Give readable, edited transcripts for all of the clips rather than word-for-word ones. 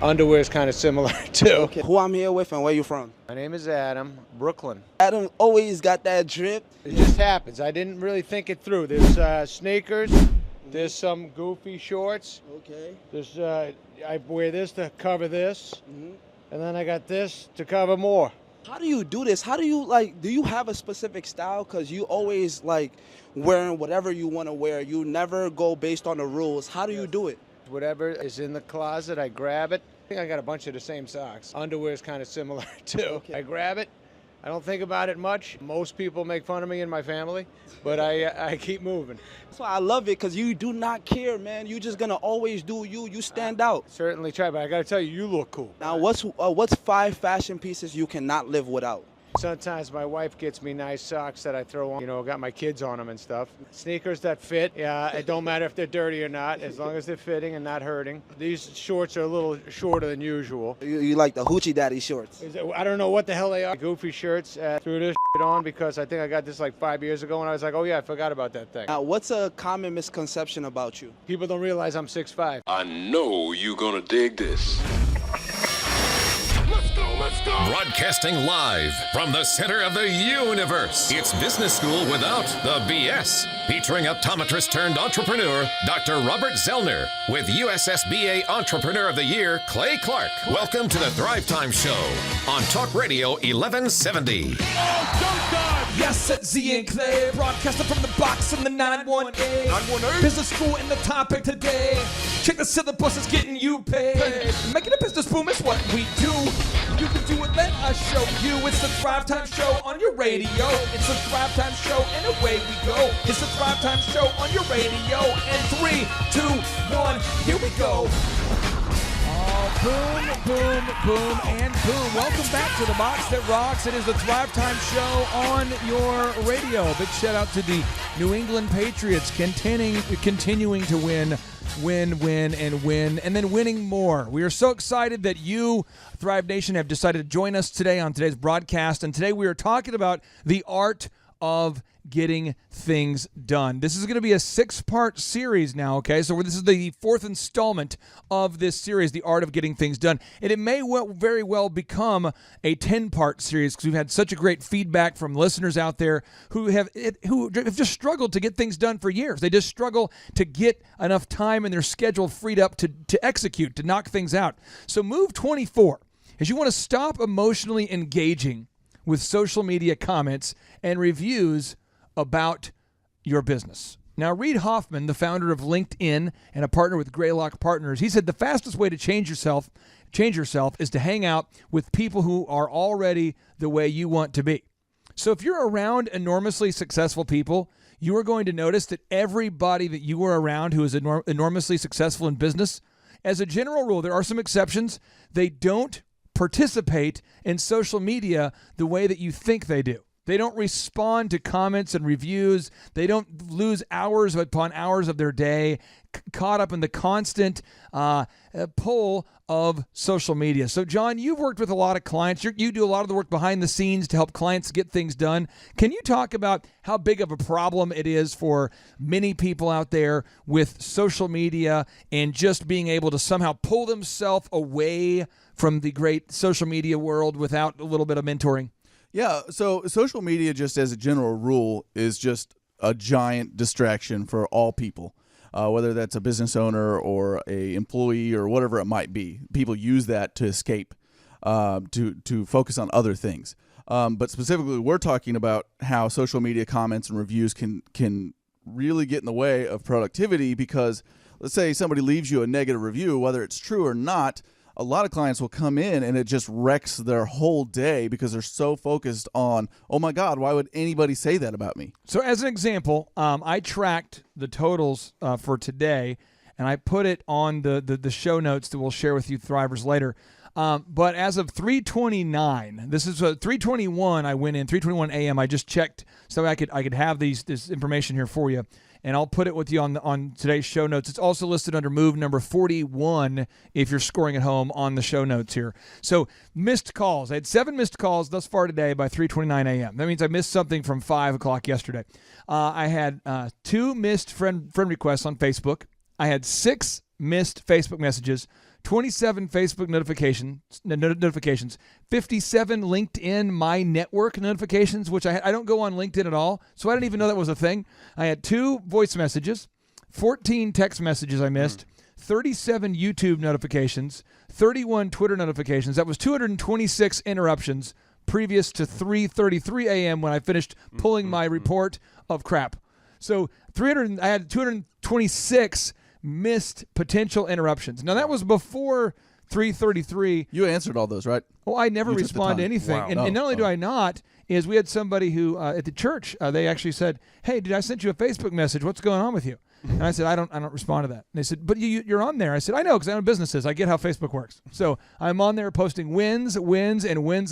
Underwear is kind of similar too. Okay. Who I'm here with and where you from? My name is Adam, Brooklyn. Adam always got that drip. It just happens. I didn't really think it through. There's sneakers. There's some goofy shorts. Okay. There's I wear this to cover this, and then I got this to cover more. How do you do this? How do you do you have a specific style? Because you always wearing whatever you want to wear. You never go based on the rules. How do you do it? Whatever is in the closet, I grab it. I think I got a bunch of the same socks. Underwear is kind of similar too. Okay. I grab it. I don't think about it much. Most people make fun of me in my family, but I keep moving. That's why I love it, because you do not care, man. You just gonna always do you. You stand out. Certainly try, but I got to tell you, you look cool. Now, what's 5 fashion pieces you cannot live without? Sometimes my wife gets me nice socks that I throw on, got my kids on them and stuff. Sneakers that fit, it don't matter if they're dirty or not, as long as they're fitting and not hurting. These shorts are a little shorter than usual. You like the Hoochie Daddy shorts? I don't know what the hell they are. Goofy shirts. Threw this on because I think I got this 5 years ago, and I was like, oh yeah, I forgot about that thing. Now, what's a common misconception about you? People don't realize I'm 6'5". I know you're gonna dig this. Let's go! Broadcasting live from the center of the universe. It's Business School Without the BS. Featuring optometrist turned entrepreneur, Dr. Robert Zellner, with USSBA Entrepreneur of the Year, Clay Clark. Welcome to the Thrivetime Show on Talk Radio 1170. Yes, it's Z and Clay, broadcasting from the box in the 918. 918. Business school in the topic today. Check the syllabus is getting you paid. Making a business boom is what we do. You can do it, let us show you. It's the Thrivetime Show on your radio. It's the Thrivetime Show, and away we go. It's the Thrivetime Show on your radio. And 3, 2, 1, here we go. Boom, boom, boom, and boom. Welcome back to the box that rocks. It is the Thrivetime Show on your radio. Big shout out to the New England Patriots continuing to win, and then winning more. We are so excited that you, Thrive Nation, have decided to join us today on today's broadcast. And today we are talking about the art of getting things done. This is going to be a 6-part series now, okay? So this is the 4th installment of this series, The Art of Getting Things Done. And it may very well become a 10-part series because we've had such a great feedback from listeners out there who have just struggled to get things done for years. They just struggle to get enough time in their schedule freed up to execute, to knock things out. So move 24 is you want to stop emotionally engaging with social media comments and reviews about your business. Now, Reid Hoffman, the founder of LinkedIn and a partner with Greylock Partners, he said the fastest way to change yourself is to hang out with people who are already the way you want to be. So if you're around enormously successful people, you are going to notice that everybody that you are around who is enormously successful in business, as a general rule, there are some exceptions, they don't participate in social media the way that you think they do. They don't respond to comments and reviews. They don't lose hours upon hours of their day caught up in the constant pull of social media. So, John, you've worked with a lot of clients. You do a lot of the work behind the scenes to help clients get things done. Can you talk about how big of a problem it is for many people out there with social media and just being able to somehow pull themselves away from the great social media world without a little bit of mentoring? Yeah, so social media, just as a general rule, is just a giant distraction for all people, whether that's a business owner or a employee or whatever it might be. People use that to escape, to focus on other things. But specifically, we're talking about how social media comments and reviews can really get in the way of productivity because, let's say somebody leaves you a negative review, whether it's true or not, a lot of clients will come in and it just wrecks their whole day because they're so focused on, oh my God, why would anybody say that about me? So as an example, I tracked the totals for today and I put it on the show notes that we'll share with you Thrivers later. But as of 3:29, this is 3:21 I went in, 3:21 a.m. I just checked so I could have this information here for you. And I'll put it with you on today's show notes. It's also listed under move number 41 if you're scoring at home on the show notes here. So missed calls. I had 7 missed calls thus far today by 3:29 a.m. That means I missed something from 5 o'clock yesterday. I had 2 missed friend requests on Facebook. I had 6 missed Facebook messages, 27 Facebook notifications, 57 LinkedIn My Network notifications, which I don't go on LinkedIn at all, so I didn't even know that was a thing. I had 2 voice messages, 14 text messages I missed, 37 YouTube notifications, 31 Twitter notifications. That was 226 interruptions previous to 3:33 a.m. when I finished pulling my report of crap. So I had 226 missed potential interruptions. Now, that was before 3:33. You answered all those, right? Well, I never You took the respond to time. anything. Wow. And not only do I not, is we had somebody who at the church, they actually said, "Hey, I sent you a Facebook message. What's going on with you?" And I said, I don't respond to that. And they said, but you're on there. I said, I know, because I own businesses. I get how Facebook works. So I'm on there posting wins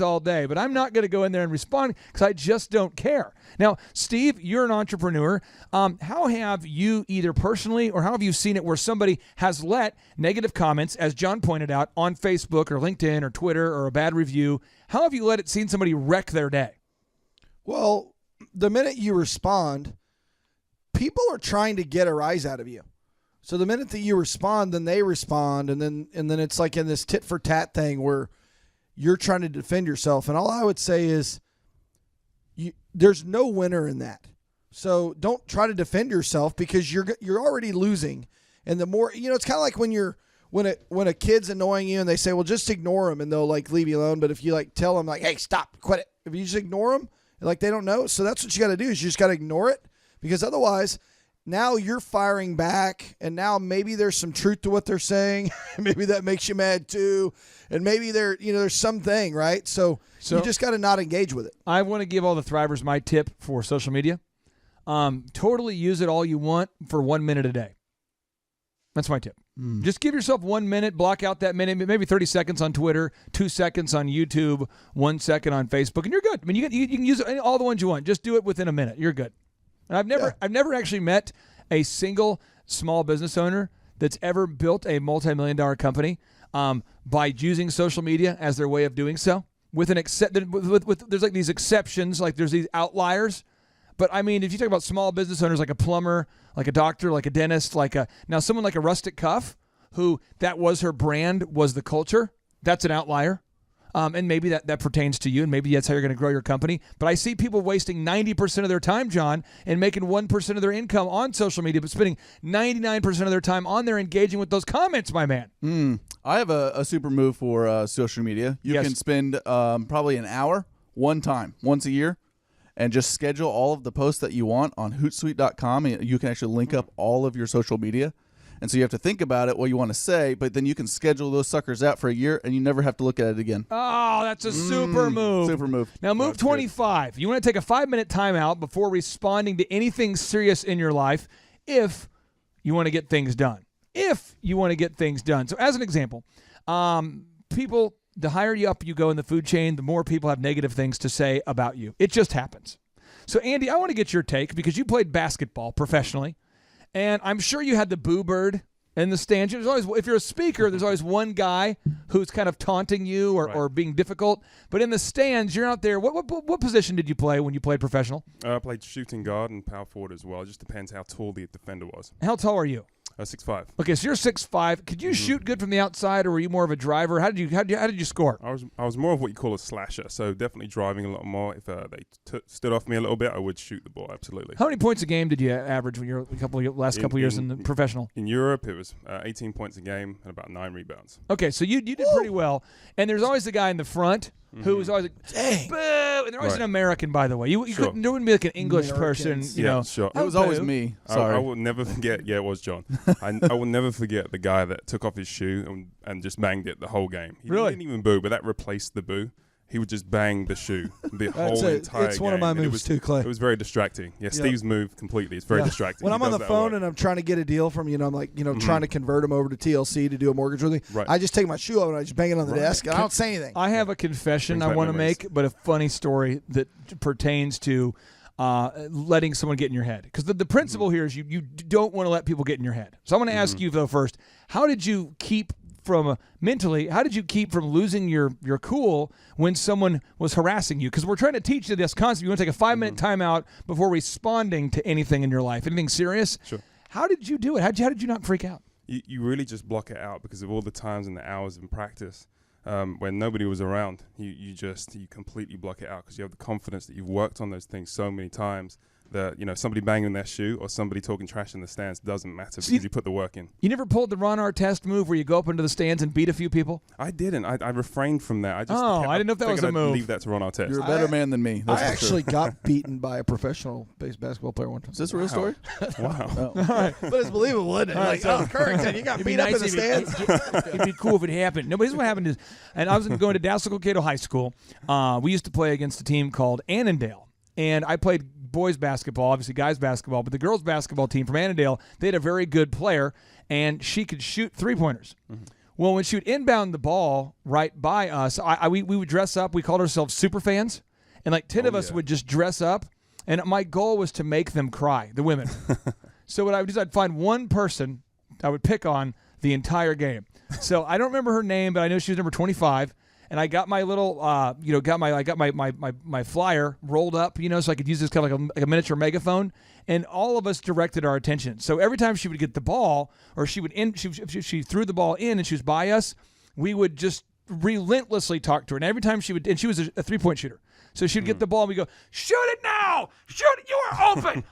all day. But I'm not going to go in there and respond because I just don't care. Now, Steve, you're an entrepreneur. How have you either personally or how have you seen it where somebody has let negative comments, as John pointed out, on Facebook or LinkedIn or Twitter or a bad review, how have you seen somebody wreck their day? Well, the minute you respond, people are trying to get a rise out of you. So the minute that you respond, then they respond, and then it's like in this tit for tat thing where you're trying to defend yourself. And all I would say is, there's no winner in that. So don't try to defend yourself because you're already losing. And the more it's kind of like when a kid's annoying you and they say, well, just ignore them, and they'll leave you alone. But if you tell them hey, stop, quit it. If you just ignore them, they don't know. So that's what you got to do is you just got to ignore it. Because otherwise, now you're firing back, and now maybe there's some truth to what they're saying. Maybe that makes you mad too, and maybe there's something, right? So you just got to not engage with it. I want to give all the Thrivers my tip for social media. Totally use it all you want for 1 minute a day. That's my tip. Just give yourself 1 minute, block out that minute, maybe 30 seconds on Twitter, 2 seconds on YouTube, 1 second on Facebook, and you're good. I mean, you can use all the ones you want. Just do it within a minute. You're good. And I've never actually met a single small business owner that's ever built a multi-million-dollar company by using social media as their way of doing so. There's these exceptions, there's these outliers. But I mean, if you talk about small business owners like a plumber, like a doctor, like a dentist, now someone like a Rustic Cuff, who that was her brand, was the culture, that's an outlier. And maybe that pertains to you, and maybe that's how you're going to grow your company. But I see people wasting 90% of their time, John, and making 1% of their income on social media, but spending 99% of their time on there engaging with those comments, my man. I have a super move for social media. You can spend probably an hour once a year and just schedule all of the posts that you want on Hootsuite.com. You can actually link up all of your social media. And so you have to think about it, what you want to say, but then you can schedule those suckers out for a year, and you never have to look at it again. Oh, that's a super move. Super move. Now, move 25. You want to take a 5-minute timeout before responding to anything serious in your life if you want to get things done. So as an example, people, the higher you up you go in the food chain, the more people have negative things to say about you. It just happens. So, Andy, I want to get your take because you played basketball professionally. And I'm sure you had the boo bird in the stands. There's always, if you're a speaker, there's always one guy who's kind of taunting you or being difficult. But in the stands, you're out there. What position did you play when you played professional? I played shooting guard and power forward as well. It just depends how tall the defender was. How tall are you? 6'5". Okay, so you're 6'5". Could you shoot good from the outside, or were you more of a driver? How did you score? I was more of what you call a slasher, so definitely driving a lot more. If they stood off me a little bit, I would shoot the ball, absolutely. How many points a game did you average when you were last couple years in the professional? In Europe, it was 18 points a game and about 9 rebounds. Okay, so you did pretty well. And there's always the guy in the front who was always like, dang, boo! And they're always an American, by the way. You couldn't, there wouldn't be like an English person, you know. Sure. It was always me. Sorry. I will never forget. Yeah, it was John. I will never forget the guy that took off his shoe and just banged it the whole game. He didn't even boo, but that replaced the boo. He would just bang the shoe the whole entire game. It's one of my moves too, Clay. It was very distracting. Yeah, Steve's move completely. It's very distracting. When I'm on the phone and I'm trying to get a deal from, I'm like, trying to convert him over to TLC to do a mortgage with me. Right. I just take my shoe off and I just bang it on the desk. And I don't say anything. I have a confession I want to make, but a funny story that pertains to letting someone get in your head. Because the principle here is you don't want to let people get in your head. So I want to ask you, though, first, how did you keep from losing your cool when someone was harassing you? Because we're trying to teach you this concept. You want to take a 5-minute timeout before responding to anything in your life, anything serious. Sure. How did you do it? How did you not freak out? you really just block it out because of all the times and the hours in practice when nobody was around. You completely block it out because you have the confidence that you've worked on those things so many times that, somebody banging their shoe or somebody talking trash in the stands doesn't matter because you put the work in. You never pulled the Ron Artest move where you go up into the stands and beat a few people? I didn't. I refrained from that. I didn't know if that was a move. Leave that to Ron Artest. You're a better man than me. I actually got beaten by a professional basketball player one time. Is this a real story? Wow. All right. But it's believable, isn't it? Right, Currington, you got beat up in the stands. It'd be cool if it happened. No, but here's what happened is, and I was going to Dassel-Cokato High School. We used to play against a team called Annandale, and I played boys basketball, obviously guys basketball, but the girls basketball team from Annandale, they had a very good player, and she could shoot three-pointers. Mm-hmm. Well, when she would inbound the ball right by us, we would dress up. We called ourselves super fans, and like 10 of us would just dress up, and my goal was to make them cry, the women. So what I would do is I'd find one person I would pick on the entire game. So I don't remember her name, but I know she was number 25. And I got my little, I got my flyer rolled up, so I could use this kind of like a miniature megaphone. And all of us directed our attention. So every time she would get the ball, or she threw the ball in and she was by us, we would just relentlessly talk to her. And every time she was a 3-point shooter. So she'd get the ball and we go, shoot it now! Shoot it! You are open!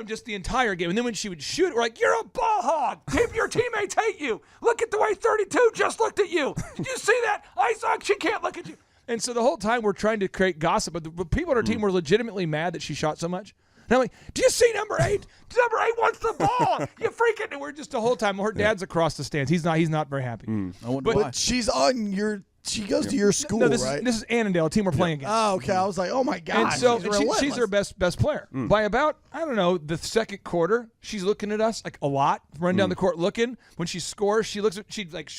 Just the entire game. And then when she would shoot, we're like, you're a ball hog! Your teammates hate you! Look at the way 32 just looked at you! Did you see that? I saw she can't look at you! And so the whole time we're trying to create gossip, but the people on our team were legitimately mad that she shot so much. And I'm like, do you see number 8? Number 8 wants the ball! You freaking... And we're just the whole time, her dad's across the stands. He's not very happy. I wonder why. But she's on your... She goes to your school, right? This is Annandale, a team we're playing against. Oh, okay. I was like, oh, my God. And so she's our best player. By about, I don't know, the second quarter, she's looking at us like a lot, running down the court looking. When she scores, she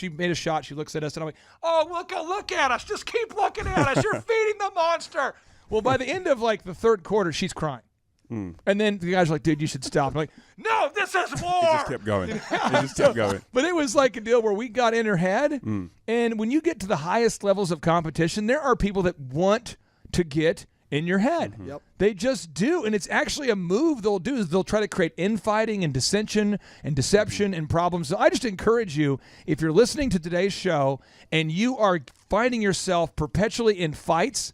made a shot. She looks at us, and I'm like, oh, look at us. Just keep looking at us. You're feeding the monster. Well, by the end of like the third quarter, she's crying. And then the guys are like, dude, you should stop. I'm like, no, this is war. He just kept going. But it was like a deal where we got in her head. And when you get to the highest levels of competition, there are people that want to get in your head. Yep. They just do. And it's actually a move they'll do is they'll try to create infighting and dissension and deception and problems. So I just encourage you, if you're listening to today's show and you are finding yourself perpetually in fights,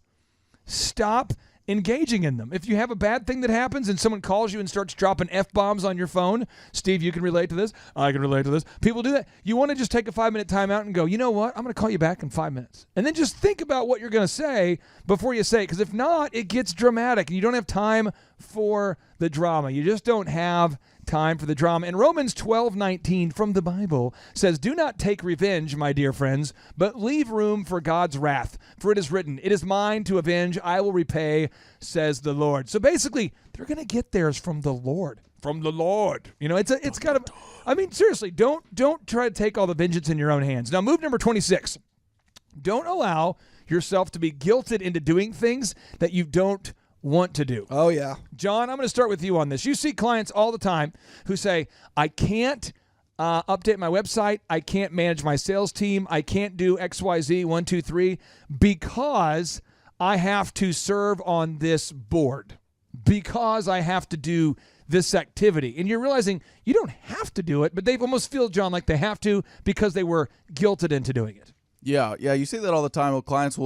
stop engaging in them. If you have a bad thing that happens and someone calls you and starts dropping F-bombs on your phone, Steve, you can relate to this. I can relate to this. People do that. You want to just take a 5-minute timeout and go, you know what? I'm going to call you back in 5 minutes. And then just think about what you're going to say before you say it. Because if not, it gets dramatic and you don't have time for the drama. You just don't have time for the drama. And Romans 12:19 from the Bible says, do not take revenge, my dear friends, but leave room for God's wrath. For it is written, it is mine to avenge, I will repay, says the Lord. So basically, they're going to get theirs from the Lord. From the Lord. It's kind of, I mean, seriously, don't try to take all the vengeance in your own hands. Now, move number 26. Don't allow yourself to be guilted into doing things that you don't want to do. Oh, yeah. John, I'm going to start with you on this. You see clients all the time who say, I can't update my website. I can't manage my sales team. I can't do XYZ 1, 2, 3 because I have to serve on this board, because I have to do this activity. And you're realizing you don't have to do it, but they almost feel, John, like they have to because they were guilted into doing it. Yeah. You see that all the time. Well, clients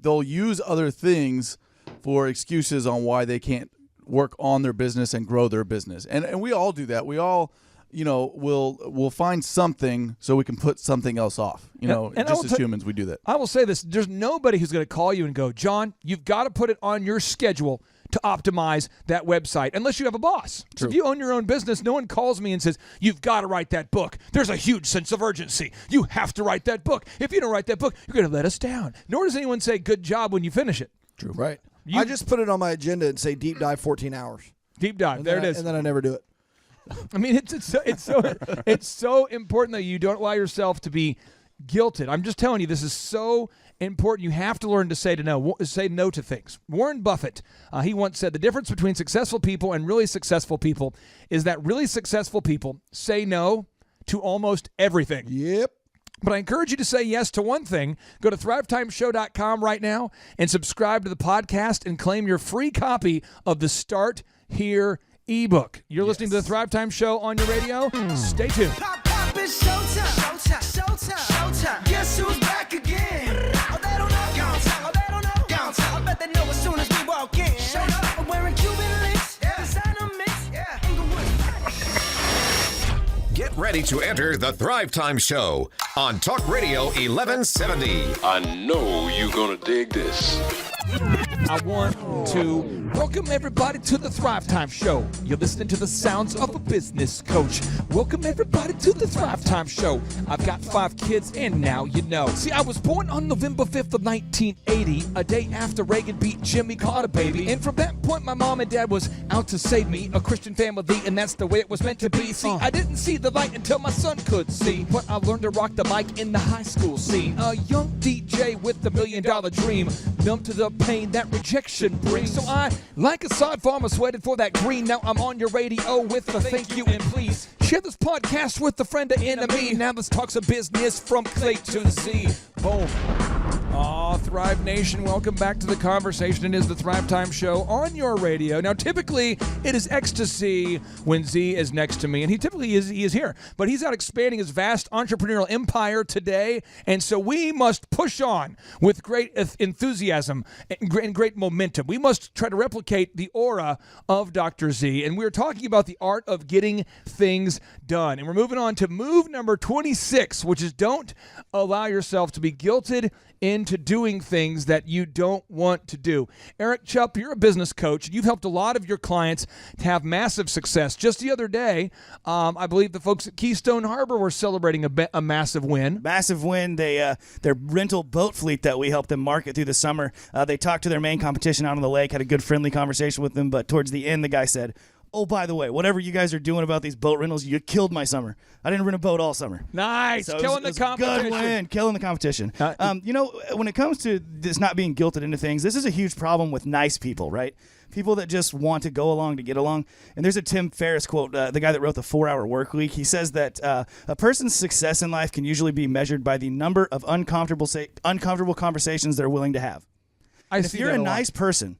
they'll use other things for excuses on why they can't work on their business and grow their business. And we all do that. We all, we'll find something so we can put something else off. And just as humans, we do that. I will say this. There's nobody who's going to call you and go, John, you've got to put it on your schedule to optimize that website, unless you have a boss. So if you own your own business, no one calls me and says, you've got to write that book. There's a huge sense of urgency. You have to write that book. If you don't write that book, you're going to let us down. Nor does anyone say, good job when you finish it. True. Right. I just put it on my agenda and say deep dive 14 hours. Deep dive. There it is. And then I never do it. I mean, it's so important that you don't allow yourself to be guilted. I'm just telling you, this is so important. You have to learn to say no to things. Warren Buffett, he once said, the difference between successful people and really successful people is that really successful people say no to almost everything. Yep. But I encourage you to say yes to one thing. Go to thrivetimeshow.com right now and subscribe to the podcast and claim your free copy of the Start Here ebook. You're listening to the Thrive Time Show on your radio. Stay tuned. up, it's showtime. Showtime. Guess who's back again? Oh, they don't know. Oh, they don't know. I bet they know as soon as we walk in. Showed up, I'm wearing Cuban links. Designer mix. Get ready to enter the Thrivetime Show on Talk Radio 1170. I know you're gonna dig this. I want to welcome everybody to the Thrivetime Show. You're listening to the sounds of a business coach. Welcome everybody to the Thrivetime Show. I've got 5 kids and now you know. See, I was born on November 5th of 1980, a day after Reagan beat Jimmy Carter, baby. And from that point, my mom and dad was out to save me, a Christian family, and that's the way it was meant to be. See, I didn't see the light until my son could see, but I learned to rock the mic in the high school scene. A young DJ with the $1 million dream, numb to the pain that rejection brings. So I, like a sod farmer, sweated for that green. Now I'm on your radio with a thank you and please share this podcast with a friend or enemy. Now let's talk some business from Clay to Z. Boom. Aw, Thrive Nation, welcome back to the conversation. It is the Thrive Time Show on your radio. Now, typically, it is ecstasy when Z is next to me, and he is here. But he's out expanding his vast entrepreneurial empire today, and so we must push on with great enthusiasm and great momentum. We must try to replicate the aura of Dr. Z, and we're talking about the art of getting things done. And we're moving on to move number 26, which is don't allow yourself to be guilted into doing things that you don't want to do. Eric Chupp, you're a business coach. You've helped a lot of your clients to have massive success. Just the other day, I believe the folks at Keystone Harbor were celebrating a massive win. Massive win. Their rental boat fleet that we helped them market through the summer, they talked to their main competition out on the lake, had a good friendly conversation with them, but towards the end, the guy said, "Oh, by the way, whatever you guys are doing about these boat rentals, you killed my summer. I didn't rent a boat all summer." Nice. So Killing it was the competition. Good win. Killing the competition. When it comes to this not being guilted into things, this is a huge problem with nice people, right? People that just want to go along to get along. And there's a Tim Ferriss quote, the guy that wrote the 4-Hour Work Week. He says that a person's success in life can usually be measured by the number of uncomfortable conversations they're willing to have. If you're a nice person,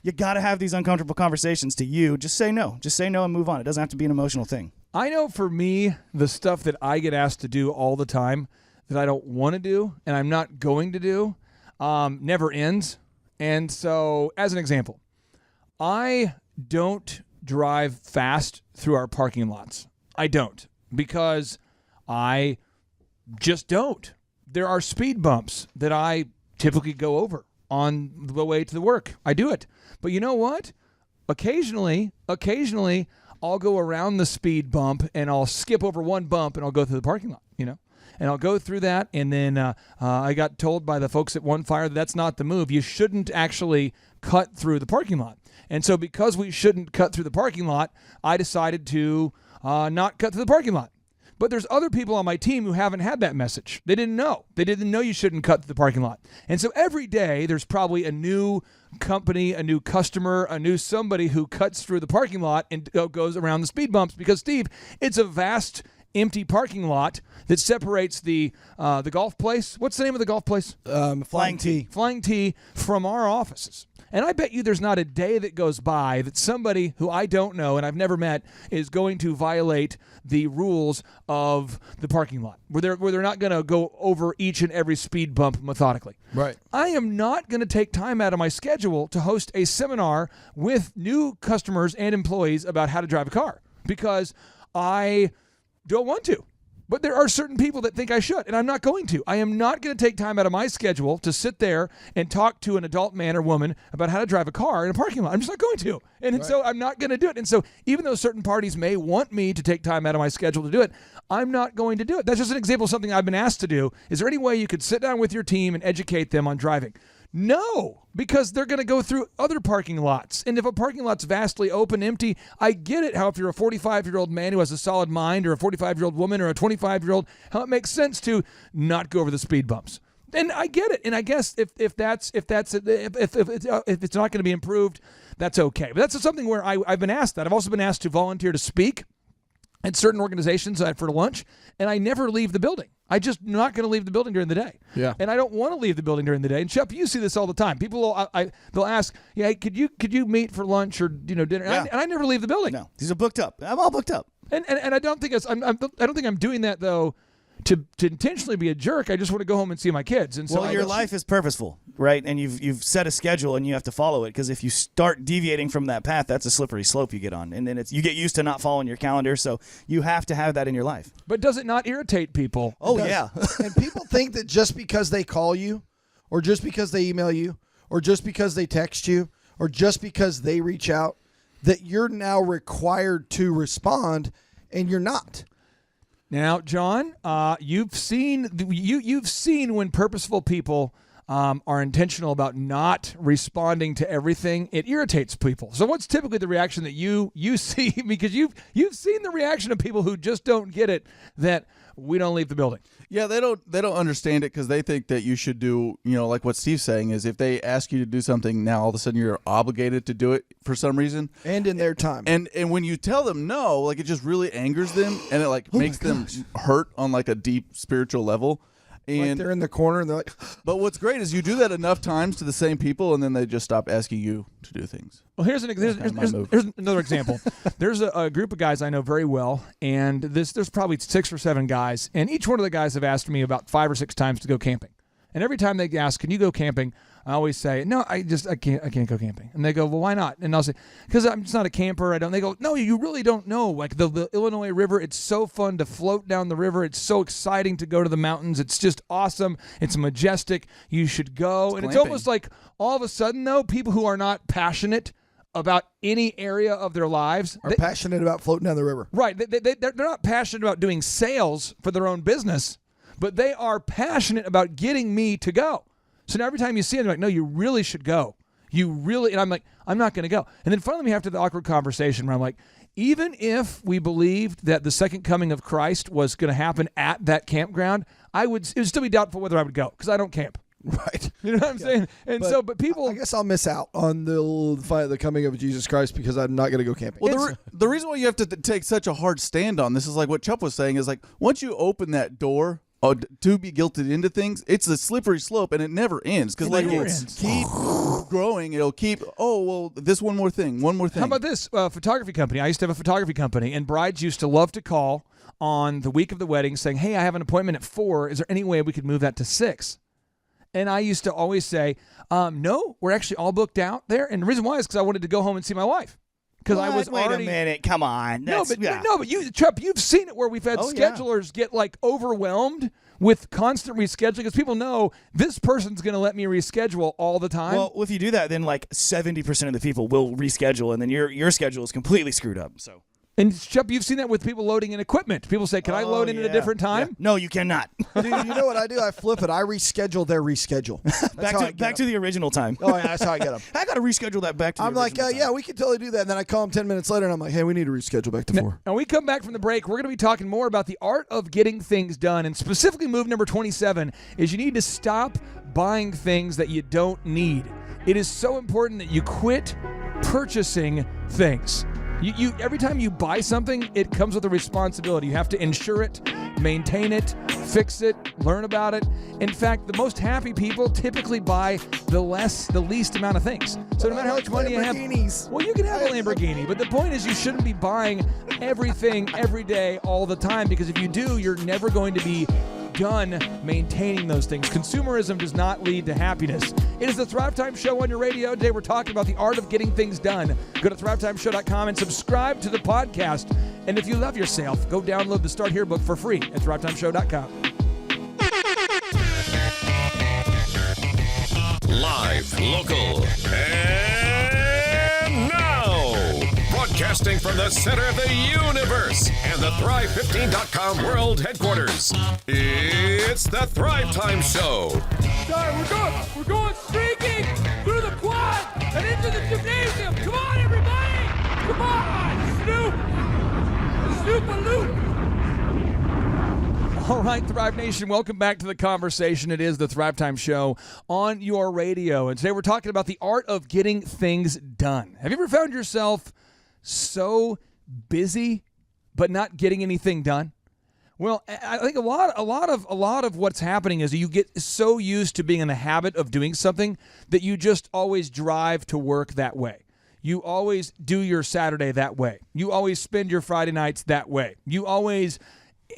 you got to have these uncomfortable conversations to you. Just say no. Just say no and move on. It doesn't have to be an emotional thing. I know for me, the stuff that I get asked to do all the time that I don't want to do and I'm not going to do never ends. And so, as an example, I don't drive fast through our parking lots. I don't, because I just don't. There are speed bumps that I typically go over on the way to the work. I do it. But you know what? Occasionally, I'll go around the speed bump and I'll skip over one bump and I'll go through the parking lot, And I'll go through that, and then I got told by the folks at One Fire that that's not the move. You shouldn't actually cut through the parking lot. And so because we shouldn't cut through the parking lot, I decided to not cut through the parking lot. But there's other people on my team who haven't had that message. They didn't know. They didn't know you shouldn't cut through the parking lot. And so every day there's probably a new company, a new customer, a new somebody who cuts through the parking lot and goes around the speed bumps because, Steve, it's a vast empty parking lot that separates the golf place. What's the name of the golf place? Flying T. Flying T from our offices. And I bet you there's not a day that goes by that somebody who I don't know and I've never met is going to violate the rules of the parking lot, where they're not going to go over each and every speed bump methodically. Right. I am not going to take time out of my schedule to host a seminar with new customers and employees about how to drive a car because I don't want to. But there are certain people that think I should, and I'm not going to. I am not going to take time out of my schedule to sit there and talk to an adult man or woman about how to drive a car in a parking lot. I'm just not going to. And so I'm not going to do it. And so even though certain parties may want me to take time out of my schedule to do it, I'm not going to do it. That's just an example of something I've been asked to do. Is there any way you could sit down with your team and educate them on driving? No, because they're going to go through other parking lots. And if a parking lot's vastly open, empty, I get it how if you're a 45-year-old man who has a solid mind or a 45-year-old woman or a 25-year-old, how it makes sense to not go over the speed bumps. And I get it. And I guess if it's not going to be improved, that's okay. But that's something where I've been asked that. I've also been asked to volunteer to speak at certain organizations for lunch, and I never leave the building. I'm just not going to leave the building during the day. Yeah. And I don't want to leave the building during the day. And Chup, you see this all the time. People they'll ask, "Yeah, hey, could you meet for lunch or dinner?" Yeah. And I never leave the building. No, these are booked up. I'm all booked up. And I don't think I don't think I'm doing that though to intentionally be a jerk. I just want to go home and see my kids. And so well, your life is purposeful, right? And you've set a schedule and you have to follow it, because if you start deviating from that path, that's a slippery slope you get on, and then you get used to not following your calendar. So you have to have that in your life. But does it not irritate people? Oh yeah. And people think that just because they call you, or just because they email you, or just because they text you, or just because they reach out, that you're now required to respond, and you're not. Now, John, you've seen when purposeful people are intentional about not responding to everything. It irritates people. So, what's typically the reaction that you see? Because you've seen the reaction of people who just don't get it, that we don't leave the building. Yeah, they don't understand it, because they think that you should do, like what Steve's saying is, if they ask you to do something, now all of a sudden you're obligated to do it for some reason, and in their time. And when you tell them no, like, it just really angers them, and it makes them hurt on like a deep spiritual level. And like they're in the corner and they're like. But what's great is you do that enough times to the same people, and then they just stop asking you to do things. Well, here's another example. There's a group of guys I know very well, and there's probably 6 or 7 guys, and each one of the guys have asked me about 5 or 6 times to go camping. And every time they ask, "Can you go camping?" I always say, "No, I can't go camping." And they go, "Well, why not?" And I'll say, "Because I'm just not a camper. I don't." They go, "No, you really don't know. Like the Illinois River, it's so fun to float down the river. It's so exciting to go to the mountains. It's just awesome. It's majestic. You should go." And it's almost like all of a sudden, though, people who are not passionate about any area of their lives are passionate about floating down the river. Right. They're not passionate about doing sales for their own business, but they are passionate about getting me to go. So now every time you see them, they're like, "No, you really should go. You really," and I'm like, "I'm not going to go." And then finally we have to the awkward conversation where I'm like, even if we believed that the second coming of Christ was going to happen at that campground, it would still be doubtful whether I would go, because I don't camp. Right. You know what I'm saying? And but people, I guess I'll miss out on the coming of Jesus Christ because I'm not going to go camping. Well, the reason why you have to take such a hard stand on this is like what Chup was saying, is like, once you open that door to be guilted into things, it's a slippery slope, and it never ends, because keep growing. It'll keep, this one more thing. How about this photography company? I used to have a photography company, and brides used to love to call on the week of the wedding saying, "Hey, I have an appointment at 4. Is there any way we could move that to 6? And I used to always say, "No, we're actually all booked out there." And the reason why is because I wanted to go home and see my wife. Because I was Wait already. a minute, come on. But you, Chup, you've seen it where we've had schedulers get like overwhelmed with constant rescheduling, because people know this person's going to let me reschedule all the time. Well, if you do that, then like 70% of the people will reschedule, and then your schedule is completely screwed up. So. And Chup, you've seen that with people loading in equipment. People say, "Can I load in at a different time?" Yeah. No, you cannot. Dude, you know what I do? I flip it. I reschedule their reschedule. back to the original time. Oh, yeah, that's how I get them. I got to reschedule that back to the I'm like, original time. yeah, we can totally do that. And then I call them 10 minutes later, and I'm like, "Hey, we need to reschedule back to 4. And we come back from the break, we're going to be talking more about the art of getting things done. And specifically, move number 27 is you need to stop buying things that you don't need. It is so important that you quit purchasing things. You every time you buy something, it comes with a responsibility. You have to insure it, maintain it, fix it, learn about it. In fact, the most happy people typically buy the least amount of things. So no matter how much money you have, well, you can have a Lamborghini, but the point is you shouldn't be buying everything every day all the time, because if you do, you're never going to be done maintaining those things. Consumerism does not lead to happiness. It is the Thrivetime Show on your radio. Today we're talking about the art of getting things done. Go to thrivetimeshow.com and subscribe to the podcast. And if you love yourself, go download the Start Here book for free at thrivetimeshow.com. Live, local, and now, broadcasting from the center of the universe and the Thrive15.com world headquarters, it's the Thrivetime Show. We're going streaking through the quad and into the gymnasium. Come on, everybody! Come on, Snoop a loop. All right, Thrive Nation, welcome back to the conversation. It is the Thrivetime Show on your radio. And today we're talking about the art of getting things done. Have you ever found yourself so busy but not getting anything done? Well, I think a lot of what's happening is you get so used to being in the habit of doing something that you just always drive to work that way. You always do your Saturday that way. You always spend your Friday nights that way. You always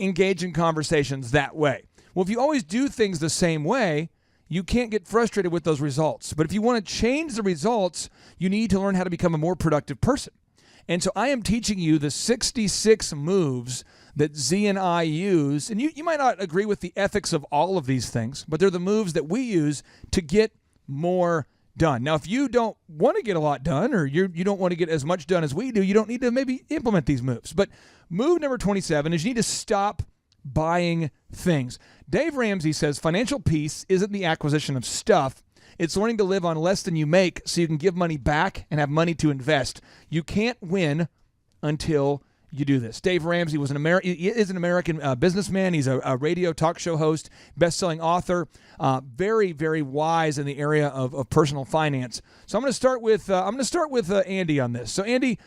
engage in conversations that way. Well, if you always do things the same way, you can't get frustrated with those results. But if you want to change the results, you need to learn how to become a more productive person. And so I am teaching you the 66 moves that Z and I use. And you might not agree with the ethics of all of these things, but they're the moves that we use to get more done. Now, if you don't want to get a lot done, or you don't want to get as much done as we do, you don't need to maybe implement these moves. But move number 27 is you need to stop buying things. Dave Ramsey says financial peace isn't the acquisition of stuff. It's learning to live on less than you make so you can give money back and have money to invest. You can't win until you do this. Dave Ramsey was he is an American businessman. He's a radio talk show host, best-selling author, very, very wise in the area of personal finance. So I'm going to start with Andy on this. So Andy,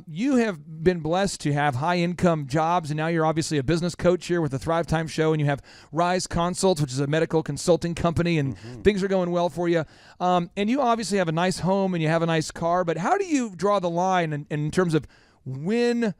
you have been blessed to have high-income jobs, and now you're obviously a business coach here with the Thrivetime Show, and you have Rise Consults, which is a medical consulting company, and things are going well for you. And you obviously have a nice home and you have a nice car, but how do you draw the line in terms of when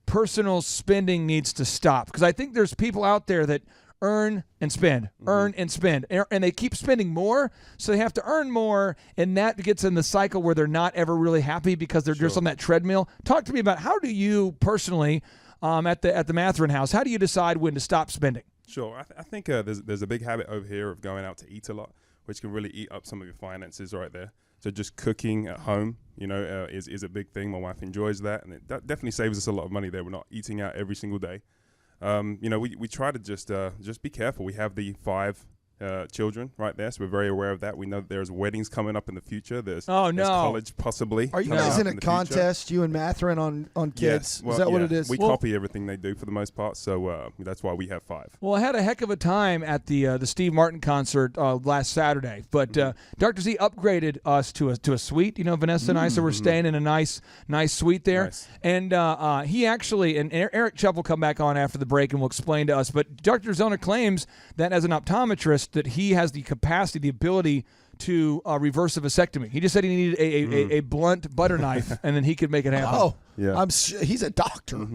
personal spending needs to stop? Because I think there's people out there that earn and spend, and they keep spending more, so they have to earn more, and that gets in the cycle where they're not ever really happy because they're just on that treadmill. Talk to me about how do you personally, at the Matherin house, how do you decide when to stop spending? Sure. I think there's a big habit over here of going out to eat a lot, which can really eat up some of your finances right there. So just cooking at home, is a big thing. My wife enjoys that, and that definitely saves us a lot of money there. We're not eating out every single day. We try to just be careful. We have the 5 children right there, so we're very aware of that. We know that there's weddings coming up in the future. There's college possibly. Are you guys in a contest, you and Matherin, on kids? Yes. Well, is that what it is? We copy everything they do for the most part, so that's why we have 5. Well, I had a heck of a time at the Steve Martin concert last Saturday, but Dr. Z upgraded us to a suite. Vanessa and I, so we're staying in a nice suite there. Nice. And he actually, and Eric Chubb will come back on after the break and will explain to us, but Dr. Zellner claims that as an optometrist that he has the capacity, the ability to reverse a vasectomy. He just said he needed a blunt butter knife, and then he could make it happen. Oh, yeah. He's a doctor.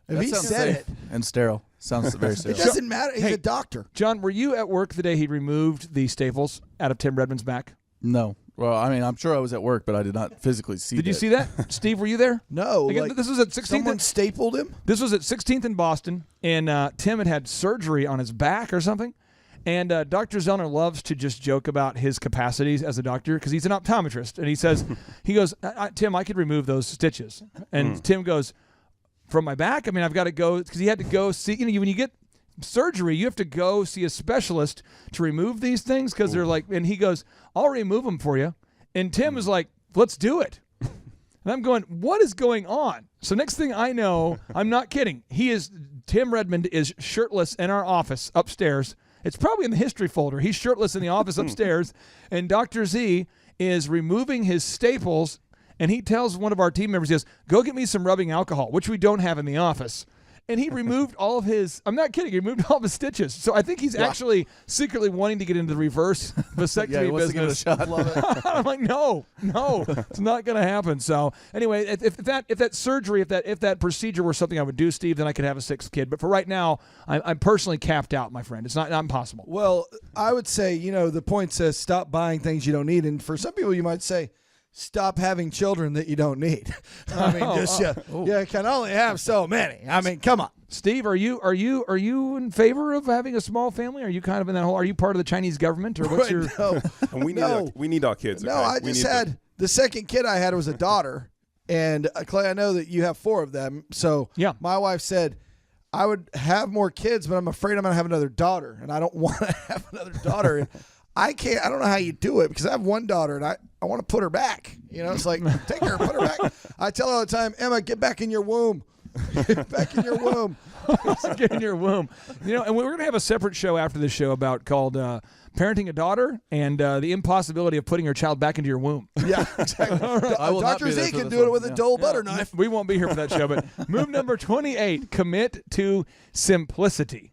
If he said safe it. and sterile. Sounds very sterile. It doesn't matter. He's a doctor. John, were you at work the day he removed the staples out of Tim Redmond's back? No. Well, I mean, I'm sure I was at work, but I did not physically see Did you see that? Steve, were you there? No. Again, this was at 16th. Someone stapled him? This was at 16th in Boston, and Tim had surgery on his back or something. And Dr. Zellner loves to just joke about his capacities as a doctor because he's an optometrist. And he says, Tim, I could remove those stitches. And Tim goes, from my back? I mean, I've got to go, because he had to go see, when you get surgery, you have to go see a specialist to remove these things because they're like, and he goes, I'll remove them for you. And Tim is like, let's do it. And I'm going, what is going on? So next thing I know, I'm not kidding. Tim Redmond is shirtless in our office upstairs. It's probably in the history folder. He's shirtless in the office upstairs, and Dr. Z is removing his staples, and he tells one of our team members, he goes, go get me some rubbing alcohol, which we don't have in the office. And he removed all of his, I'm not kidding, he removed all of his stitches. So I think he's actually secretly wanting to get into the reverse vasectomy business. To give it a shot. Love it. I'm like, no, it's not going to happen. So anyway, if that surgery, if that procedure were something I would do, Steve, then I could have a 6th kid. But for right now, I'm personally capped out, my friend. It's not impossible. Well, I would say, the point says stop buying things you don't need. And for some people, you might say, stop having children that you don't need. I mean, you can only have so many. I mean, come on. Steve, are you in favor of having a small family? Are you kind of in that whole? Are you part of the Chinese government, or what's your? No, and we need our kids. No, okay? I just had the second kid I had was a daughter, and Clay, I know that you have 4 of them. So yeah, my wife said I would have more kids, but I'm afraid I'm going to have another daughter, and I don't want to have another daughter. And I don't know how you do it because I have one daughter and I want to put her back. It's like, take her, put her back. I tell her all the time, Emma, get back in your womb. Get back in your womb. Get in your womb. And we're going to have a separate show after this show called Parenting a Daughter and the impossibility of putting your child back into your womb. Yeah, exactly. I will not Dr. be there Z for can this do it one. with a dull butter knife. We won't be here for that show, but move number 28, commit to simplicity.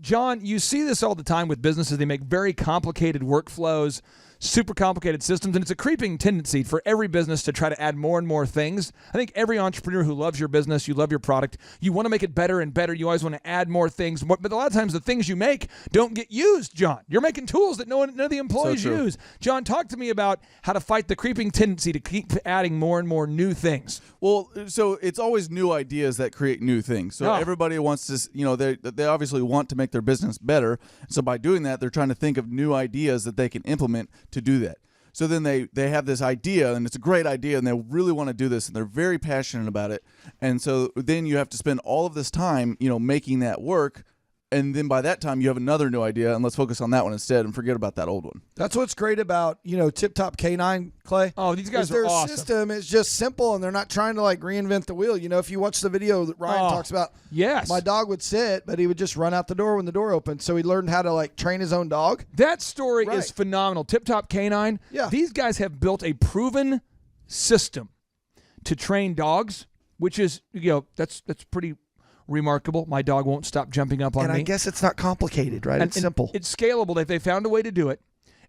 John, you see this all the time with businesses. They make very complicated workflows super complicated systems, and it's a creeping tendency for every business to try to add more and more things. I think every entrepreneur who loves your business, you love your product, you want to make it better and better. You always want to add more things, but a lot of times the things you make don't get used, John. You're making tools that none of the employees use. John, talk to me about how to fight the creeping tendency to keep adding more and more new things. Well, so it's always new ideas that create new things. So everybody wants to, they obviously want to make their business better. So by doing that, they're trying to think of new ideas that they can implement to do that. So then they have this idea, and it's a great idea, and they really want to do this, and they're very passionate about it. And so then you have to spend all of this time, making that work. And then by that time, you have another new idea, and let's focus on that one instead and forget about that old one. That's what's great about, Tip Top K9, Clay. Oh, these guys are awesome. Their system is just simple, and they're not trying to, reinvent the wheel. If you watch the video that Ryan talks about, yes, my dog would sit, but he would just run out the door when the door opened. So he learned how to, train his own dog. That story is phenomenal. Tip Top K9, these guys have built a proven system to train dogs, which is, that's pretty remarkable. My dog won't stop jumping up on me. And I guess it's not complicated, right? It's simple. It's scalable. They found a way to do it.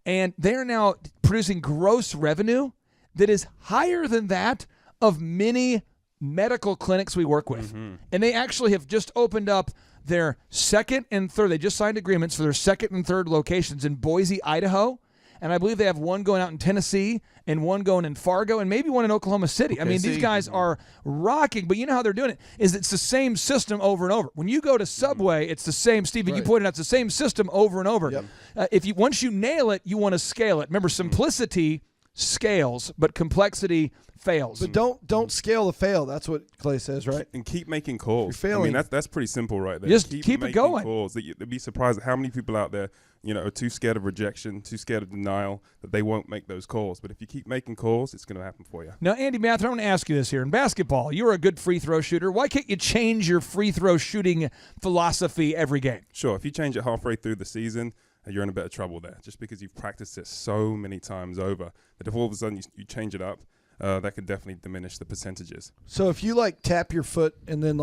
And they are now producing gross revenue that is higher than that of many medical clinics we work with. Mm-hmm. And they actually have just opened up their second and third. They just signed agreements for their second and third locations in Boise, Idaho. And I believe they have one going out in Tennessee and one going in Fargo and maybe one in Oklahoma City. I mean, these guys are rocking, but you know how they're doing it is it's the same system over and over. When you go to Subway, it's the same, Stephen, you pointed out, it's the same system over and over. Yep. Once you nail it, you want to scale it. Remember, simplicity scales, but complexity fails. But don't scale the fail. That's what Clay says, right? And keep making calls. You're failing. I mean, that's pretty simple right there. Just keep it going. Calls. You'd be surprised at how many people out there, are too scared of rejection, too scared of denial, that they won't make those calls. But if you keep making calls, it's going to happen for you. Now, Andy Mather, I want to ask you this here. In basketball, you're a good free throw shooter. Why can't you change your free throw shooting philosophy every game? Sure. If you change it halfway through the season, you're in a bit of trouble there, just because you've practiced it so many times over that if all of a sudden you change it up, that could definitely diminish the percentages. So if you tap your foot and then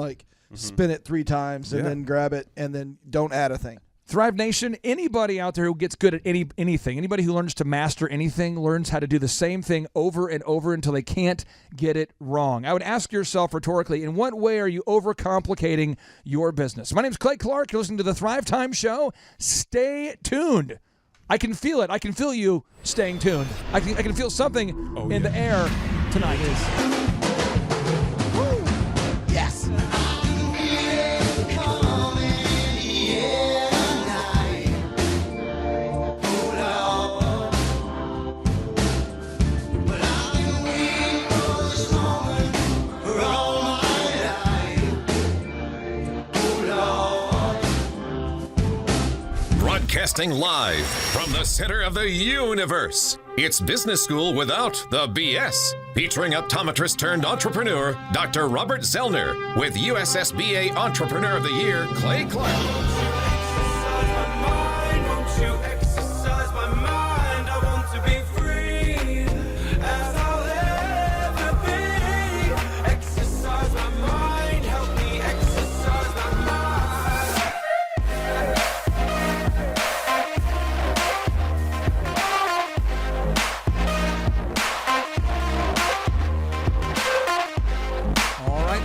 spin it 3 times and then grab it and then don't add a thing. Thrive Nation, anybody out there who gets good at anything, anybody who learns to master anything, learns how to do the same thing over and over until they can't get it wrong. I would ask yourself rhetorically, in what way are you overcomplicating your business? My name's Clay Clark. You're listening to the Thrivetime Show. Stay tuned. I can feel it. I can feel you staying tuned. I can feel something in the air tonight. Woo! Yes! Broadcasting live from the center of the universe. It's Business School Without the BS. Featuring optometrist turned entrepreneur, Dr. Robert Zellner, with USSBA Entrepreneur of the Year, Clay Clark.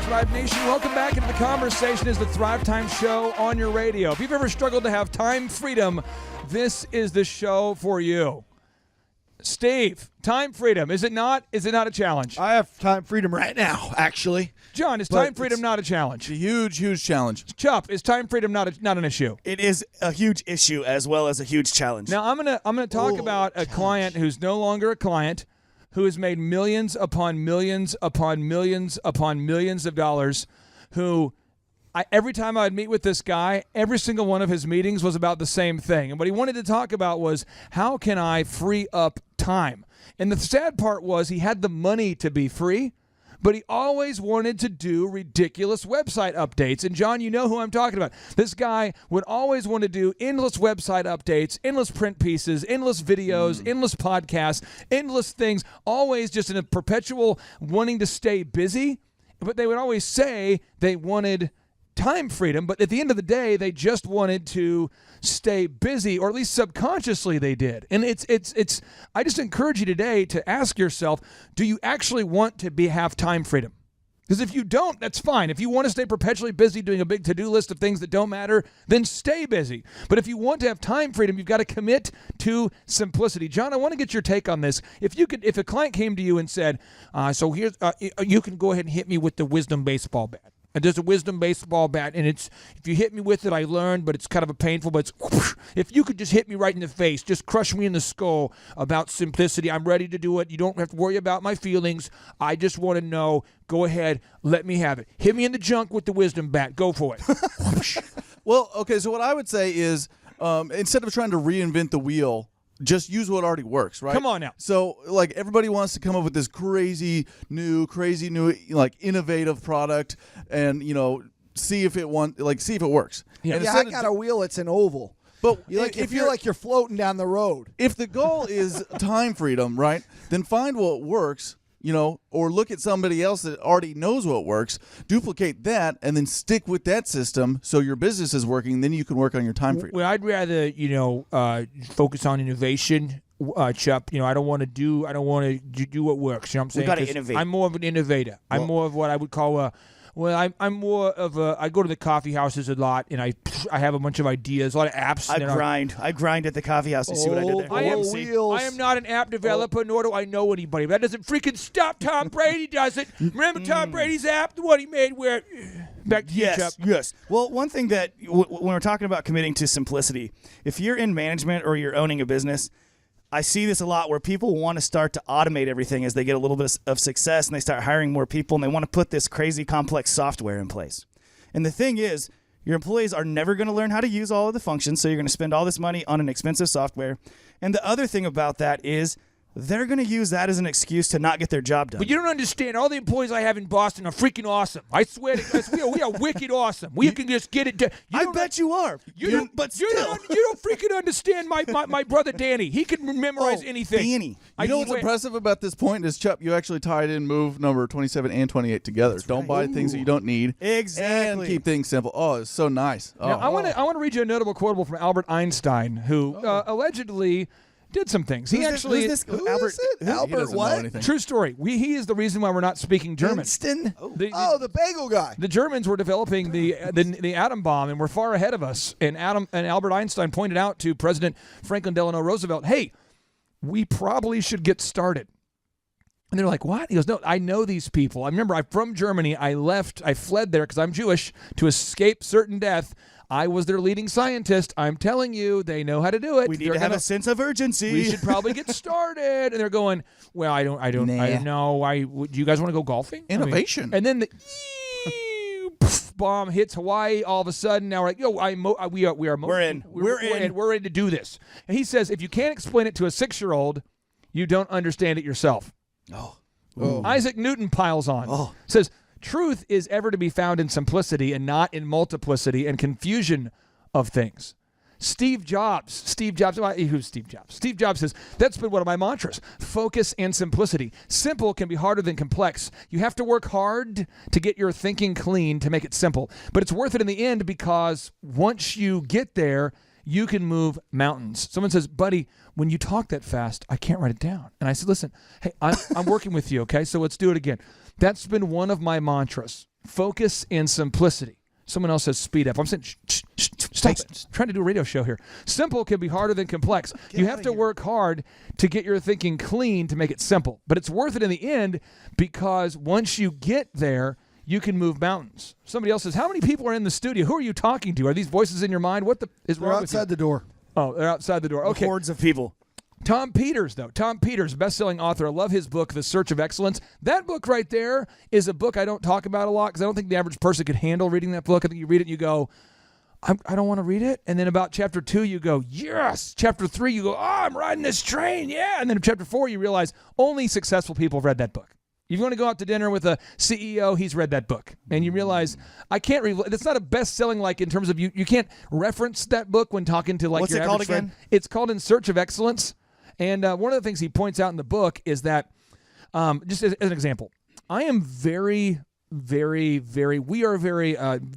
Thrive Nation, welcome back into the conversation. Is the Thrivetime Show on your radio. If you've ever struggled to have time freedom, this is the show for you. Steve, time freedom, is it not a challenge? I have time freedom right now, actually. John, is time freedom not a challenge? It's a huge, huge challenge. Chup, is time freedom not an issue? It is a huge issue as well as a huge challenge. Now, I'm gonna talk about a client who's no longer a client, who has made millions upon millions upon millions upon millions of dollars, who every time I'd meet with this guy, every single one of his meetings was about the same thing. And what he wanted to talk about was, how can I free up time? And the sad part was he had the money to be free, but he always wanted to do ridiculous website updates. And John, you know who I'm talking about. This guy would always want to do endless website updates, endless print pieces, endless videos, endless podcasts, endless things, always just in a perpetual wanting to stay busy. But they would always say they wanted time freedom, but at the end of the day, they just wanted to stay busy, or at least subconsciously they did. And it's I just encourage you today to ask yourself, do you actually want to have time freedom? Because if you don't, that's fine. If you want to stay perpetually busy doing a big to-do list of things that don't matter, then stay busy. But if you want to have time freedom, you've got to commit to simplicity. John, I want to get your take on this. If a client came to you and said, so here's, you can go ahead and hit me with the Wisdom baseball bat. And there's a Wisdom baseball bat, and it's, if you hit me with it, I learned, but it's kind of a painful, but it's, whoosh. If you could just hit me right in the face, just crush me in the skull about simplicity, I'm ready to do it. You don't have to worry about my feelings. I just want to know, go ahead, let me have it. Hit me in the junk with the Wisdom bat. Go for it. Well, okay, so what I would say is instead of trying to reinvent the wheel, just use what already works, right? Come on now. So, like, everybody wants to come up with this crazy new, like, innovative product, and see if it works. Yeah, I got a wheel. It's an oval. But you feel like you're floating down the road. If the goal is time freedom, right? Then find what works. Or look at somebody else that already knows what works, duplicate that, and then stick with that system so your business is working. Then you can work on your time freedom. Well, I'd rather, focus on innovation, Chup. I don't want to do what works. You know what I'm saying? We got to innovate. I'm more of an innovator. I'm more of what I would call I'm more of I go to the coffee houses a lot, and I have a bunch of ideas, a lot of apps. I grind at the coffee house. You see what I did there? I am not an app developer, nor do I know anybody. But that doesn't freaking stop Tom Brady, does it? Remember Tom Brady's app, the one he made where... Back to you, Chup. Yes. Well, one thing that when we're talking about committing to simplicity, if you're in management or you're owning a business, I see this a lot where people want to start to automate everything as they get a little bit of success, and they start hiring more people, and they want to put this crazy complex software in place. And the thing is, your employees are never going to learn how to use all of the functions, so you're going to spend all this money on an expensive software. And the other thing about that is they're going to use that as an excuse to not get their job done. But you don't understand. All the employees I have in Boston are freaking awesome. I swear to God, we are wicked awesome. We can just get it done. I bet you are. You don't freaking understand my brother Danny. He can memorize anything. Danny. You know what's impressive about this point is, Chup, you actually tied in move number 27 and 28 together. That's don't buy things that you don't need. Exactly. And keep things simple. Oh, it's so nice. Now, I want to read you a notable quotable from Albert Einstein, who allegedly did some things. Who's this? Albert what? True story. He is the reason why we're not speaking German. Winston? The bagel guy. The Germans were developing the atom bomb and were far ahead of us. And Albert Einstein pointed out to President Franklin Delano Roosevelt, hey, we probably should get started. And they're like, what? He goes, no, I know these people. I remember I'm from Germany. I fled there because I'm Jewish to escape certain death. I was their leading scientist. I'm telling you, they know how to do it. We need to have a sense of urgency. We should probably get started. And they're going, well, I don't know. Do you guys want to go golfing? Innovation. And then the bomb hits Hawaii. All of a sudden, now we're like, we're in to do this. And he says, if you can't explain it to a 6-year-old, you don't understand it yourself. Isaac Newton piles on. Says, truth is ever to be found in simplicity and not in multiplicity and confusion of things. Steve Jobs. Who's Steve Jobs? Steve Jobs says, that's been one of my mantras. Focus and simplicity. Simple can be harder than complex. You have to work hard to get your thinking clean to make it simple. But it's worth it in the end because once you get there, you can move mountains. Someone says, buddy, when you talk that fast, I can't write it down. And I said, listen, hey, I'm working with you, okay? So let's do it again. That's been one of my mantras. Focus and simplicity. Someone else says speed up. I'm saying, stop it. I'm trying to do a radio show here. Simple can be harder than complex. You have to work hard to get your thinking clean to make it simple. But it's worth it in the end because once you get there, you can move mountains. Somebody else says, how many people are in the studio? Who are you talking to? Are these voices in your mind? What is wrong with you? They're outside the door. Oh, they're outside the door. Okay. Hordes of people. Tom Peters, best-selling author. I love his book, The Search of Excellence. That book right there is a book I don't talk about a lot because I don't think the average person could handle reading that book. I think you read it and you go, I don't want to read it. And then about chapter 2, you go, yes. Chapter 3, you go, I'm riding this train, yeah. And then in chapter 4, you realize only successful people have read that book. If you want to go out to dinner with a CEO, he's read that book. And you realize, I can't read, it's not a best-selling, like in terms of you can't reference that book when talking to like What's your it called average friend. again? It's called In Search of Excellence. And one of the things he points out in the book is that, just as an example, I am very very, very,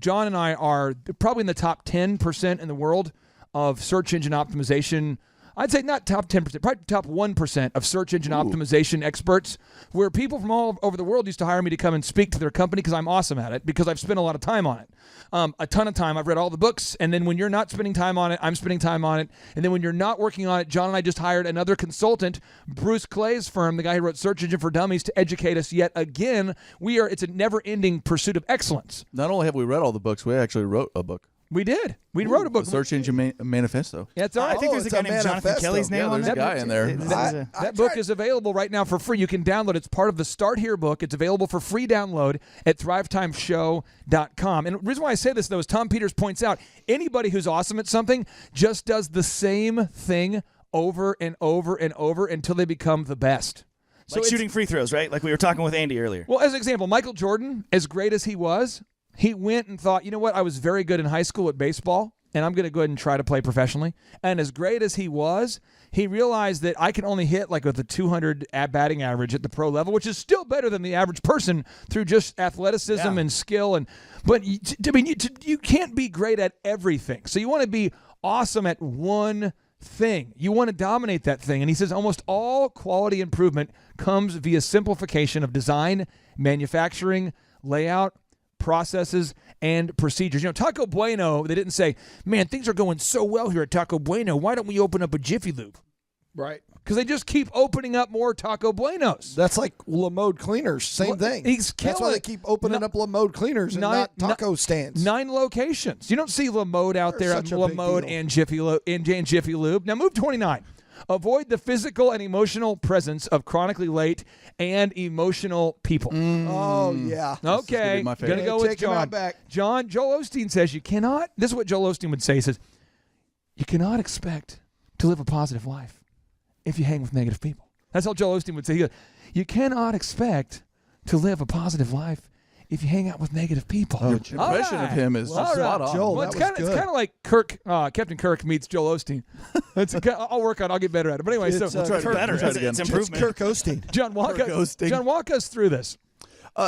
John and I are probably in the top 10% in the world of search engine optimization. I'd say not top 10%, probably top 1% of search engine optimization experts, where people from all over the world used to hire me to come and speak to their company because I'm awesome at it, because I've spent a lot of time on it. A ton of time. I've read all the books, and then when you're not spending time on it, I'm spending time on it. And then when you're not working on it, John and I just hired another consultant, Bruce Clay's firm, the guy who wrote Search Engine for Dummies, to educate us yet again. It's a never-ending pursuit of excellence. Not only have we read all the books, we actually wrote a book. We did. We wrote a book. The Search Engine Manifesto. That's all right. I think there's a guy named Jonathan Kelly's name on there's that. a guy in there. That book is available right now for free. You can download it. It's part of the Start Here book. It's available for free download at thrivetimeshow.com. And the reason why I say this, though, is Tom Peters points out, anybody who's awesome at something just does the same thing over and over and over until they become the best. Like shooting free throws, right? Like we were talking with Andy earlier. Well, as an example, Michael Jordan, as great as he was, he went and thought, you know what, I was very good in high school at baseball, and I'm going to go ahead and try to play professionally. And as great as he was, he realized that I can only hit like with a 200 batting average at the pro level, which is still better than the average person through just athleticism and skill. But you can't be great at everything. So you want to be awesome at one thing. You want to dominate that thing. And he says almost all quality improvement comes via simplification of design, manufacturing, layout, processes, and procedures. You know, Taco Bueno, they didn't say, man, things are going so well here at Taco Bueno. Why don't we open up a Jiffy Lube? Right. Because they just keep opening up more Taco Buenos. That's like LaMode Cleaners. Same thing. That's why they keep opening up LaMode Cleaners and not taco stands. 9 locations. You don't see LaMode out there at LaMode and Jiffy Lube. Now move 29. Avoid the physical and emotional presence of chronically late and emotional people. Oh, yeah. Okay. Going to go with John. Joel Osteen says you cannot, this is what Joel Osteen would say. He says, you cannot expect to live a positive life if you hang with negative people. That's how Joel Osteen would say. He goes, you cannot expect to live a positive life if you hang out with negative people. Your impression of him is spot on. Joel, it's kind of like Captain Kirk meets Joel Osteen. I'll work on it. I'll get better at it. But anyway, we'll try again. It's improvement. Kirk Osteen. John, walk us through this.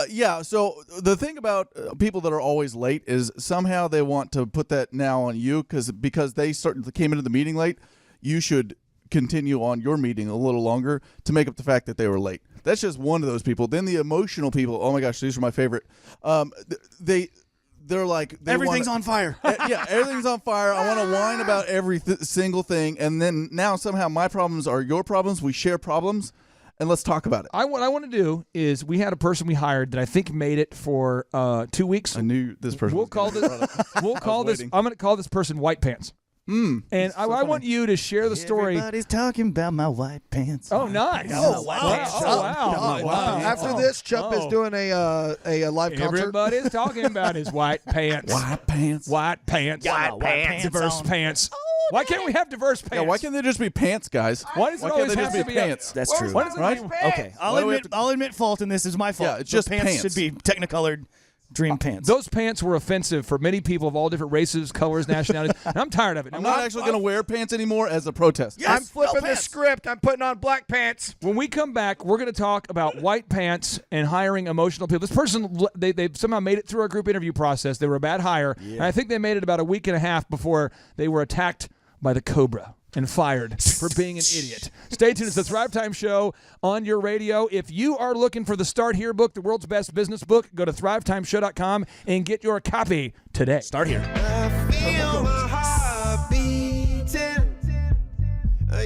Yeah, so the thing about people that are always late is somehow they want to put that now on you because they came into the meeting late. You should continue on your meeting a little longer to make up the fact that they were late. That's just one of those people. Then the emotional people, oh my gosh, these are my favorite. They're like everything's on fire. Yeah, everything's on fire. I want to whine about every single thing, and then now somehow my problems are your problems. We share problems, and let's talk about it. What I want to do is we had a person we hired that I think made it for 2 weeks. I knew this person. I'm going to call this person White Pants. And I want you to share the story. Everybody's talking about my white pants. Oh, nice. Oh, wow. After this, Chup is doing a live concert. Everybody's talking about his white pants. White pants. White pants. White pants. Diverse on. pants. Why can't we have diverse pants? Yeah, why can't they just be pants, guys? Why does it always have to be pants? That's true. Why does it right? Okay, I'll admit fault in this. Is my fault. Yeah, it's just pants should be technicolored dream pants. Those pants were offensive for many people of all different races, colors, nationalities. And I'm tired of it. I'm not actually going to wear pants anymore as a protest. Yes, I'm flipping the script. I'm putting on black pants. When we come back, we're going to talk about white pants and hiring emotional people. This person, they somehow made it through our group interview process. They were a bad hire. Yeah. And I think they made it about a week and a half before they were attacked by the Cobra and fired for being an idiot. Stay tuned. It's the Thrivetime Show on your radio. If you are looking for the Start Here book, the world's best business book, go to thrivetimeshow.com and get your copy today. Start Here. I feel my heart beating.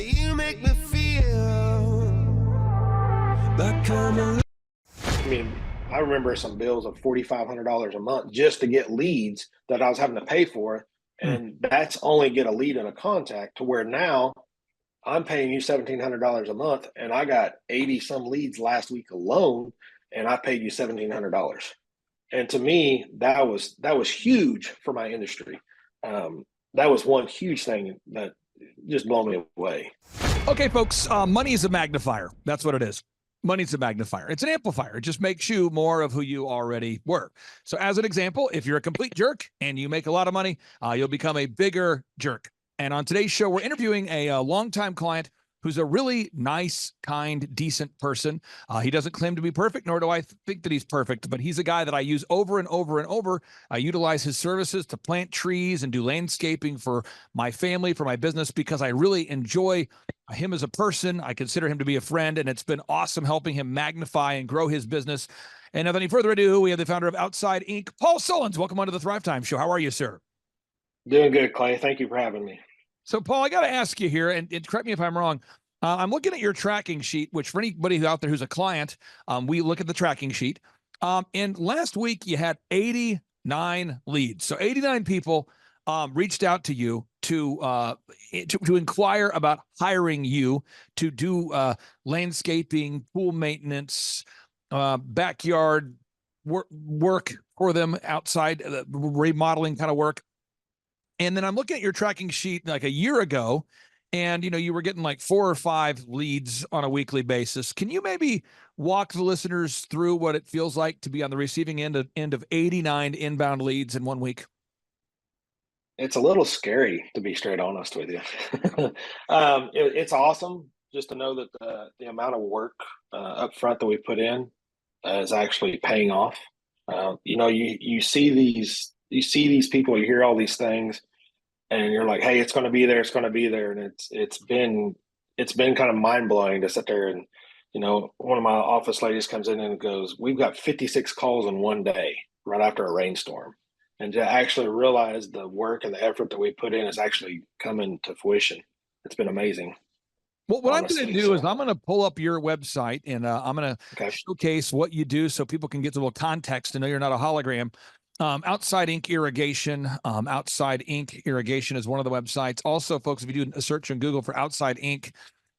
You make me feel like I mean, I remember some bills of $4,500 a month just to get leads that I was having to pay for. And that's only get a lead and a contact, to where now I'm paying you $1,700 a month, and I got 80 some leads last week alone, and I paid you $1,700. And to me, that was huge for my industry. That was one huge thing that just blew me away. Okay, folks, money is a magnifier. That's what it is. Money's a magnifier. It's an amplifier. It just makes you more of who you already were. So as an example, if you're a complete jerk and you make a lot of money, you'll become a bigger jerk. And on today's show, we're interviewing a longtime client who's a really nice, kind, decent person. He doesn't claim to be perfect, nor do I think that he's perfect, but he's a guy that I use over and over and over. I utilize his services to plant trees and do landscaping for my family, for my business, because I really enjoy him as a person. I consider him to be a friend, and it's been awesome helping him magnify and grow his business. And without any further ado, we have the founder of Outside Inc., Paul Sullins. Welcome onto the Thrivetime Show. How are you, sir? Doing good, Clay. Thank you for having me. So, Paul, I got to ask you here, and correct me if I'm wrong. I'm looking at your tracking sheet, which for anybody who's out there who's a client, we look at the tracking sheet. And last week you had 89 leads. So 89 people reached out to you to inquire about hiring you to do landscaping, pool maintenance, backyard work for them outside, remodeling kind of work. And then I'm looking at your tracking sheet like a year ago, and you were getting like 4 or 5 leads on a weekly basis. Can you maybe walk the listeners through what it feels like to be on the receiving end of 89 inbound leads in 1 week? It's a little scary, to be straight honest with you. It's awesome just to know that the amount of work up front that we put in is actually paying off. You see these people, you hear all these things, and you're like, hey, it's going to be there, and it's been kind of mind blowing to sit there and one of my office ladies comes in and goes, we've got 56 calls in one day right after a rainstorm, and to actually realize the work and the effort that we put in is actually coming to fruition. It's been amazing. Well, what I'm going to do is I'm going to pull up your website, and I'm going to showcase what you do so people can get a little context to know you're not a hologram. Outside Inc. Irrigation. Outside Inc. Irrigation is one of the websites. Also, folks, if you do a search on Google for Outside Inc.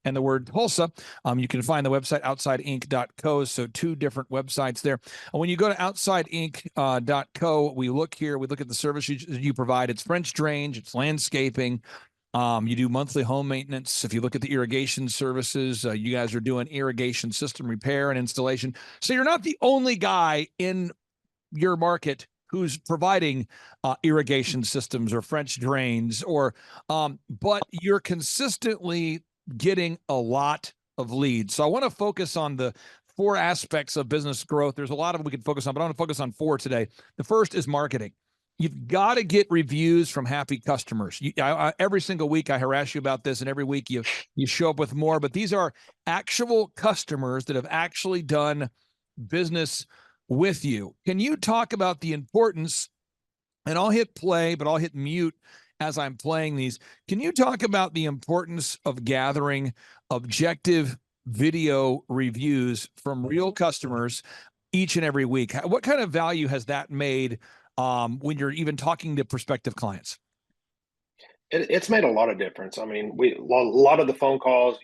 and the word Tulsa, you can find the website outsideinc.co. So 2 different websites there. When you go to outsideinc.co, we look at the service you provide. It's French drains, it's landscaping. You do monthly home maintenance. If you look at the irrigation services, you guys are doing irrigation system repair and installation. So you're not the only guy in your market who's providing irrigation systems or French drains, but you're consistently getting a lot of leads. So I want to focus on the 4 aspects of business growth. There's a lot of them we can focus on, but I want to focus on 4 today. The first is marketing. You've got to get reviews from happy customers. Every single week I harass you about this, and every week you show up with more, but these are actual customers that have actually done business with you. Can you talk about the importance, and I'll hit play, but I'll hit mute as I'm playing these. Can you talk about the importance of gathering objective video reviews from real customers each and every week? What kind of value has that made when you're even talking to prospective clients? It's made a lot of difference. I mean, a lot of the phone calls,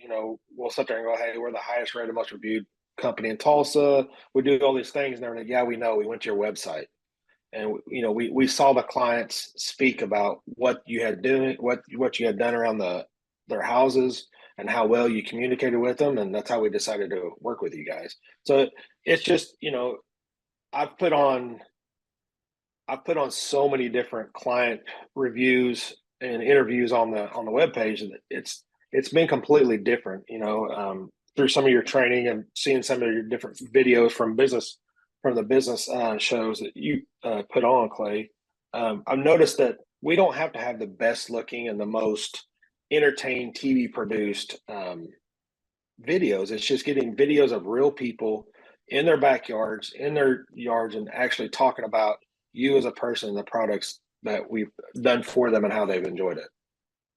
we'll sit there and go, hey, we're the highest rated, most reviewed company in Tulsa. We do all these things, and they're like, yeah, we know. We went to your website, and we saw the clients speak about what you had done around their houses and how well you communicated with them, and that's how we decided to work with you guys. So it's just I've put on so many different client reviews and interviews on the webpage, and it's been completely different. Through some of your training and seeing some of your different videos from the business shows that you put on, Clay, I've noticed that we don't have to have the best looking and the most entertained TV produced videos. It's just getting videos of real people in their backyards, in their yards, and actually talking about you as a person and the products that we've done for them and how they've enjoyed it.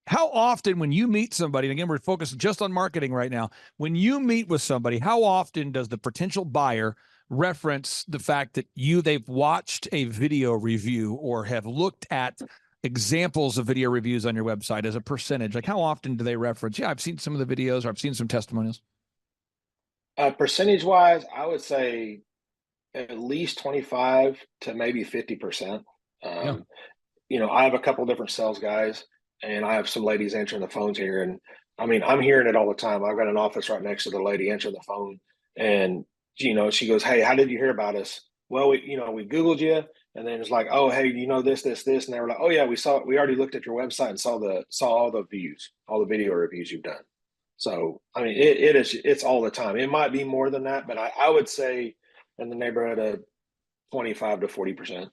How often, when you meet somebody, and again, we're focused just on marketing right now, when you meet with somebody, how often does the potential buyer reference the fact that they've watched a video review or have looked at examples of video reviews on your website as a percentage? Like, how often do they reference, yeah, I've seen some of the videos, or I've seen some testimonials? Percentage wise, I would say at least 25 to maybe 50%. I have a couple different sales guys, and I have some ladies answering the phones here. And I mean, I'm hearing it all the time. I've got an office right next to the lady answering the phone. And, she goes, hey, how did you hear about us? Well, we Googled you. And then it's like, oh, hey, this. And they were like, oh yeah, we already looked at your website and saw all the views, all the video reviews you've done. So, I mean, it's all the time. It might be more than that, but I would say in the neighborhood of 25 to 40%.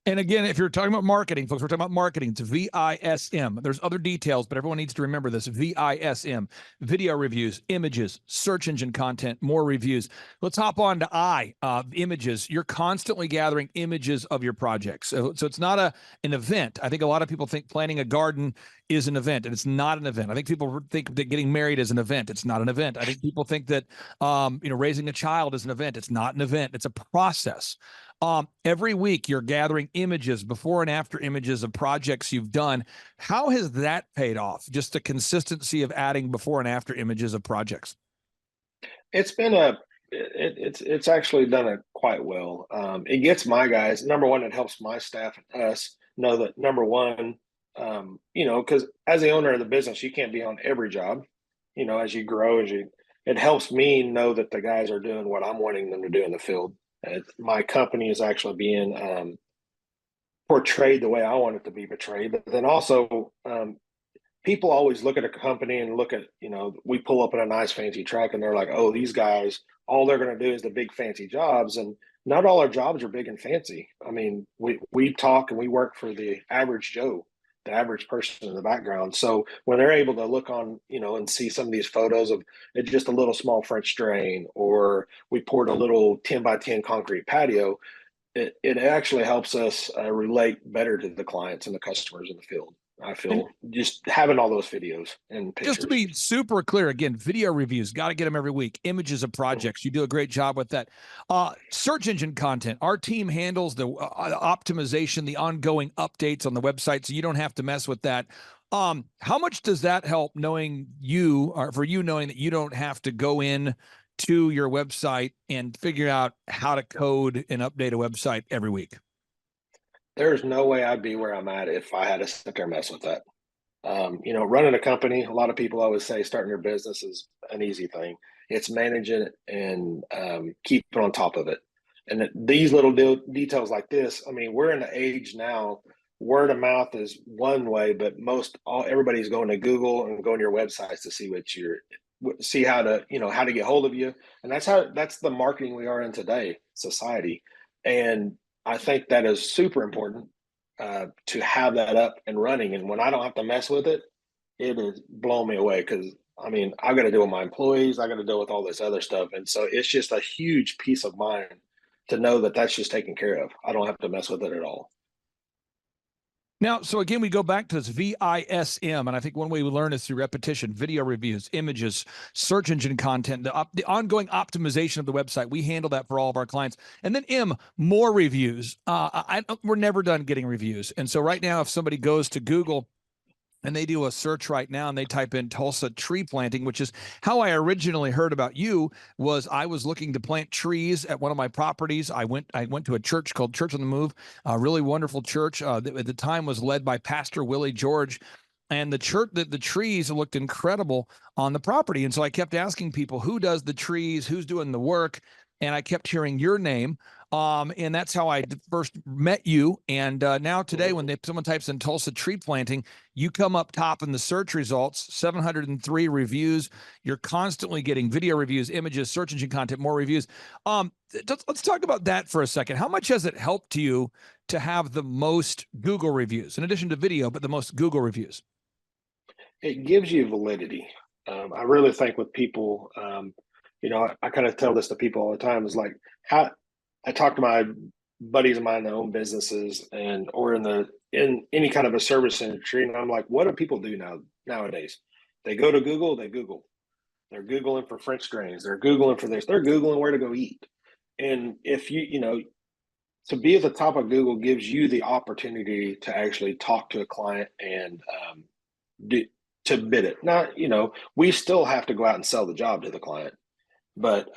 And again, if you're talking about marketing, folks, we're talking about marketing. It's VISM. There's other details, but everyone needs to remember this. VISM, video reviews, images, search engine content, more reviews. Let's hop on to images. You're constantly gathering images of your projects. So it's not an event. I think a lot of people think planting a garden is an event, and it's not an event. I think people think that getting married is an event. It's not an event. I think people think that raising a child is an event. It's not an event. It's a process. Every week you're gathering images, before and after images of projects you've done. How has that paid off? Just the consistency of adding before and after images of projects. It's been it's actually done it quite well. It gets my guys, number one, it helps my staff and us know that, number one, because as the owner of the business, you can't be on every job, as you grow, it helps me know that the guys are doing what I'm wanting them to do in the field. My company is actually being portrayed the way I want it to be portrayed. But then also, people always look at a company and look at, we pull up in a nice fancy truck and they're like, oh, these guys, all they're going to do is the big fancy jobs. And not all our jobs are big and fancy. I mean, we talk and we work for the average Joe, the average person in the background. So when they're able to look on, and see some of these photos of it, just a little small French drain, or we poured a little 10 by 10 concrete patio, it actually helps us relate better to the clients and the customers in the field. I feel just having all those videos and pictures. Just to be super clear, again, video reviews, got to get them every week. Images of projects. You do a great job with that. Search engine content. Our team handles the optimization, the ongoing updates on the website, so you don't have to mess with that. How much does that help knowing knowing that you don't have to go in to your website and figure out how to code and update a website every week? There's no way I'd be where I'm at if I had to sit there and mess with that. Running a company, a lot of people always say starting your business is an easy thing. It's managing it and keeping on top of it. And these little details like this, I mean, we're in the age now, word of mouth is one way, but everybody's going to Google and going to your websites to see how to get hold of you. And that's the marketing we are in today, society. And I think that is super important to have that up and running. And when I don't have to mess with it, it is blowing me away, because I mean, I got to deal with my employees, I got to deal with all this other stuff. And so it's just a huge peace of mind to know that that's just taken care of. I don't have to mess with it at all. Now, so again, we go back to this VISM, and I think one way we learn is through repetition: video reviews, images, search engine content, the ongoing optimization of the website. We handle that for all of our clients. And then more reviews. We're never done getting reviews. And so right now, if somebody goes to Google and they do a search right now and they type in Tulsa tree planting, which is how I originally heard about you. I was looking to plant trees at one of my properties. I went to a church called Church on the Move, a really wonderful church that at the time was led by Pastor Willie George. And the trees looked incredible on the property. And so I kept asking people, who does the trees, who's doing the work? And I kept hearing your name. And that's how I first met you. And now today, when someone types in Tulsa tree planting, you come up top in the search results, 703 reviews. You're constantly getting video reviews, images, search engine content, more reviews. Let's talk about that for a second. How much has it helped you to have the most Google reviews, in addition to video, but the most Google reviews? It gives you validity. I really think with people, I kind of tell this to people all the time, is like how I talk to my buddies of mine that own businesses or in any kind of a service industry, and I'm like, what do people do nowadays? They go to Google, they Google. They're Googling for French drains, they're Googling for this, they're Googling where to go eat. And if to be at the top of Google gives you the opportunity to actually talk to a client and to bid it. Now, we still have to go out and sell the job to the client, but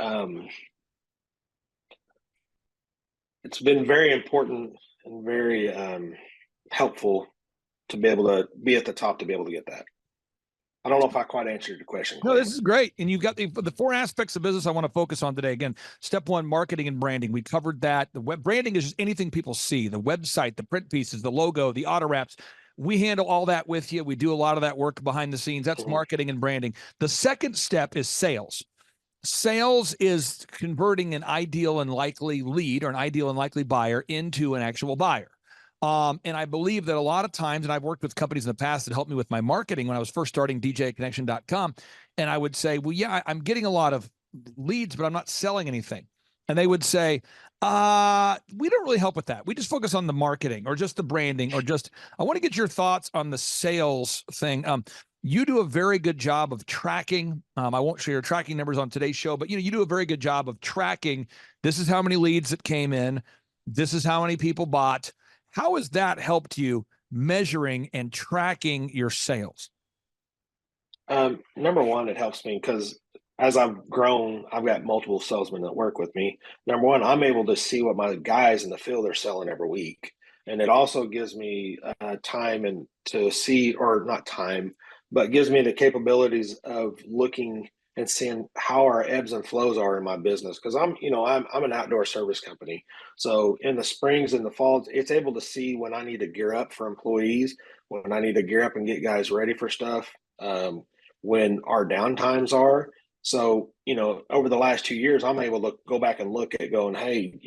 it's been very important and very helpful to be able to be at the top, to be able to get that. I don't know if I quite answered your question. No, this is great. And you've got the 4 aspects of business I want to focus on today. Again, step 1, marketing and branding. We covered that. The web branding is just anything people see: the website, the print pieces, the logo, the auto wraps. we handle all that with you. We do a lot of that work behind the scenes. That's marketing and branding. The second step is sales. Sales is converting an ideal and likely lead or an ideal and likely buyer into an actual buyer. And I believe that a lot of times, and I've worked with companies in the past that helped me with my marketing when I was first starting DJConnection.com, and I would say, well, yeah, I'm getting a lot of leads, but I'm not selling anything. And they would say, we don't really help with that. We just focus on the marketing or just the branding or just, I want to get your thoughts on the sales thing. You do a very good job of tracking. I won't share your tracking numbers on today's show, but you do a very good job of tracking. This is how many leads that came in. This is how many people bought. How has that helped you measuring and tracking your sales? Number one, it helps me because as I've grown, I've got multiple salesmen that work with me. Number one, I'm able to see what my guys in the field are selling every week. And it also gives me time and to see, or not time, but gives me the capabilities of looking and seeing how our ebbs and flows are in my business. Because I'm an outdoor service company. So in the springs and the falls, it's able to see when I need to gear up for employees, when I need to gear up and get guys ready for stuff, when our downtimes are. So, over the last 2 years, I'm able to go back and look at going, hey,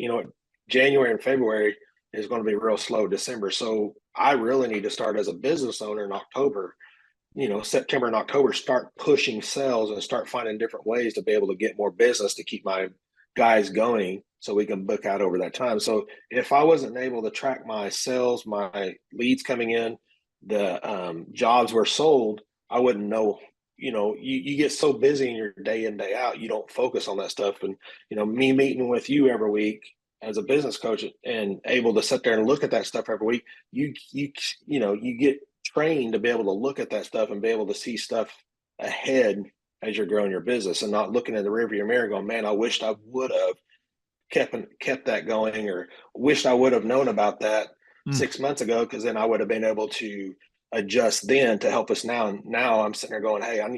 January and February is going to be real slow. December. So I really need to start as a business owner in October, September and October, start pushing sales and start finding different ways to be able to get more business to keep my guys going so we can book out over that time. So if I wasn't able to track my sales, my leads coming in, the jobs were sold, I wouldn't know. You get so busy in your day in, day out, you don't focus on that stuff. And, me meeting with you every week as a business coach and able to sit there and look at that stuff every week, you get trained to be able to look at that stuff and be able to see stuff ahead as you're growing your business and not looking in the rearview mirror going, man, I wished I would have kept that going, or wished I would have known about that 6 months ago, because then I would have been able to adjust then to help us now. And now I'm sitting there going, hey, I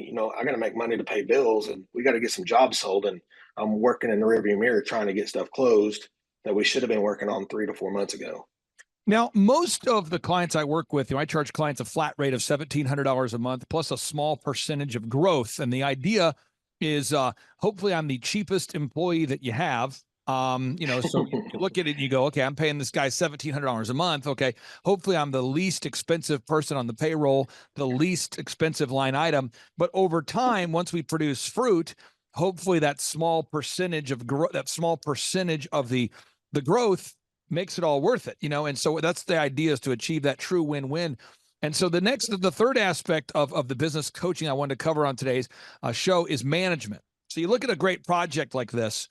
got to make money to pay bills, and we got to get some jobs sold. And I'm working in the rearview mirror trying to get stuff closed that we should have been working on 3 to 4 months ago. Now, most of the clients I work with, I charge clients a flat rate of $1,700 a month plus a small percentage of growth. And the idea is hopefully I'm the cheapest employee that you have. So you look at it and you go, okay, I'm paying this guy $1,700 a month. Okay, hopefully I'm the least expensive person on the payroll, the least expensive line item. But over time, once we produce fruit, hopefully that small percentage of the growth makes it all worth it, and so that's the idea, is to achieve that true win-win. And so the third aspect of the business coaching I wanted to cover on today's show is management. So you look at a great project like this,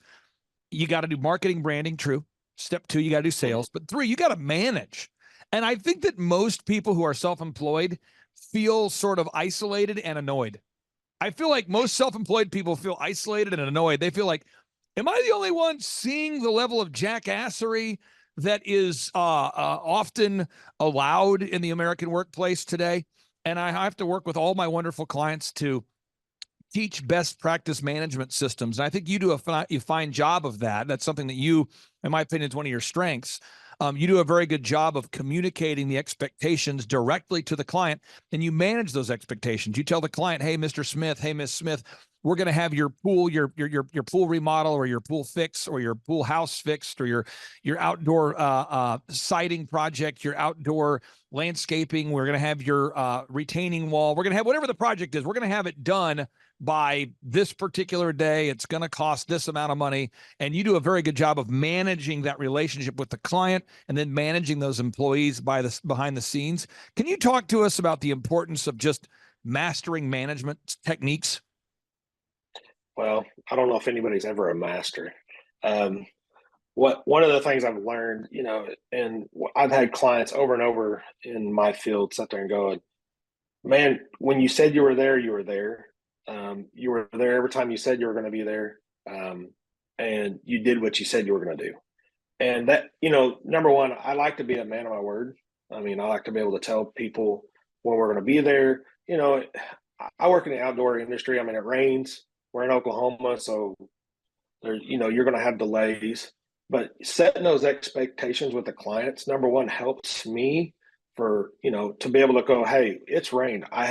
you got to do marketing, branding, true. Step 2, you got to do sales. But 3, you got to manage. And I think that most people who are self-employed feel sort of isolated and annoyed. I feel like most self-employed people feel isolated and annoyed. They feel like, am I the only one seeing the level of jackassery that is often allowed in the American workplace today? And I have to work with all my wonderful clients to teach best practice management systems. And I think you do a fine job of that. That's something that you, in my opinion, is one of your strengths. You do a very good job of communicating the expectations directly to the client, and you manage those expectations. You tell the client, hey, Mr. Smith, hey, Miss Smith, we're going to have your pool, your pool remodel, or your pool fix, or your pool house fixed, or your outdoor siding project, your outdoor landscaping. We're going to have your retaining wall. We're going to have whatever the project is. We're going to have it done by this particular day. It's going to cost this amount of money. And you do a very good job of managing that relationship with the client and then managing those employees behind the scenes. Can you talk to us about the importance of just mastering management techniques? Well, I don't know if anybody's ever a master. One of the things I've learned, and I've had clients over and over in my field sit there and go, man, when you said you were there, you were there. You were there every time you said you were going to be there. And you did what you said you were going to do. And that, number one, I like to be a man of my word. I mean, I like to be able to tell people when we're going to be there. I work in the outdoor industry. I mean, it rains. We're in Oklahoma, so there's, you're going to have delays. But setting those expectations with the clients, number one, helps me for, to be able to go, hey, it's rained. I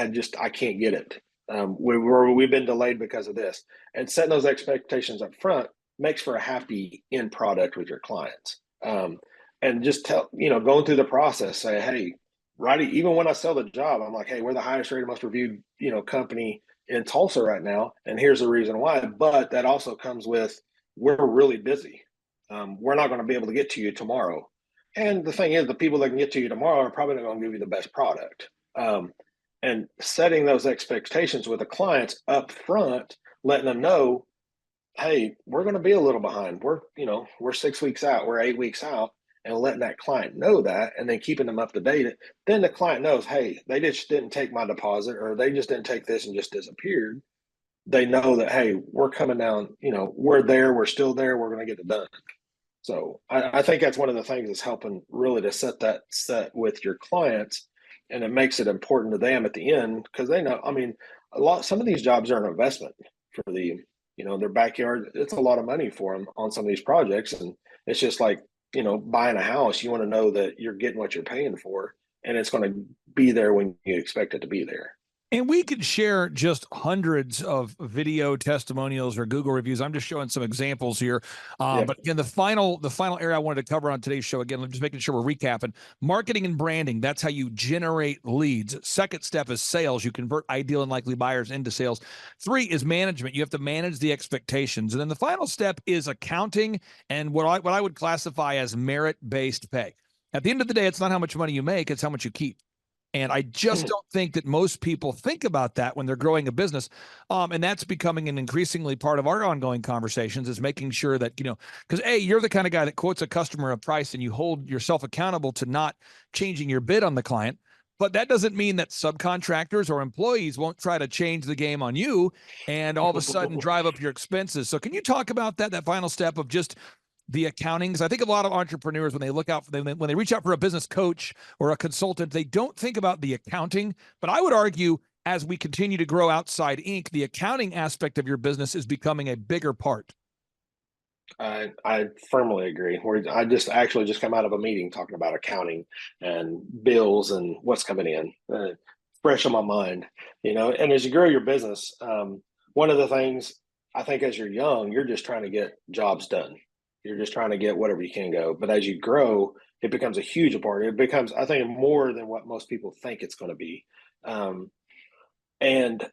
can't get it. We've been delayed because of this. And setting those expectations up front makes for a happy end product with your clients. And just going through the process, say, hey, right, even when I sell the job, I'm like, hey, we're the highest rated, most reviewed, company in Tulsa right now. And here's the reason why. But that also comes with, we're really busy. We're not going to be able to get to you tomorrow. And the thing is, the people that can get to you tomorrow are probably not going to give you the best product. And setting those expectations with the clients up front, letting them know, hey, we're going to be a little behind. We're 6 weeks out, we're 8 weeks out, and letting that client know that, and then keeping them up to date. Then the client knows, hey, they just didn't take my deposit, or they just didn't take this and just disappeared. They know that, hey, we're coming down, we're there, we're still there, we're going to get it done. So I think that's one of the things that's helping really to set with your clients, and it makes it important to them at the end, because they know, some of these jobs are an investment for their backyard. It's a lot of money for them on some of these projects. And it's just like, buying a house, you want to know that you're getting what you're paying for, and it's going to be there when you expect it to be there. And we could share just hundreds of video testimonials or Google reviews. I'm just showing some examples here. But again, the final area I wanted to cover on today's show, again, I'm just making sure we're recapping. Marketing and branding, that's how you generate leads. Second step is sales. You convert ideal and likely buyers into sales. 3 is management. You have to manage the expectations. And then the final step is accounting and what I would classify as merit-based pay. At the end of the day, it's not how much money you make, it's how much you keep. And I just don't think that most people think about that when they're growing a business. And that's becoming an increasingly part of our ongoing conversations, is making sure that, because you're the kind of guy that quotes a customer a price and you hold yourself accountable to not changing your bid on the client. But that doesn't mean that subcontractors or employees won't try to change the game on you and all of a sudden drive up your expenses. So can you talk about that final step of just the accounting? Because I think a lot of entrepreneurs, when they look out for them, when they reach out for a business coach or a consultant, they don't think about the accounting. But I would argue, as we continue to grow Outside Inc., the accounting aspect of your business is becoming a bigger part. I firmly agree. I just come out of a meeting talking about accounting and bills and what's coming in, fresh on my mind. And as you grow your business, one of the things, I think, as you're young, you're just trying to get jobs done. You're just trying to get whatever you can go. But as you grow, it becomes a huge part. It becomes, I think, more than what most people think it's going to be. And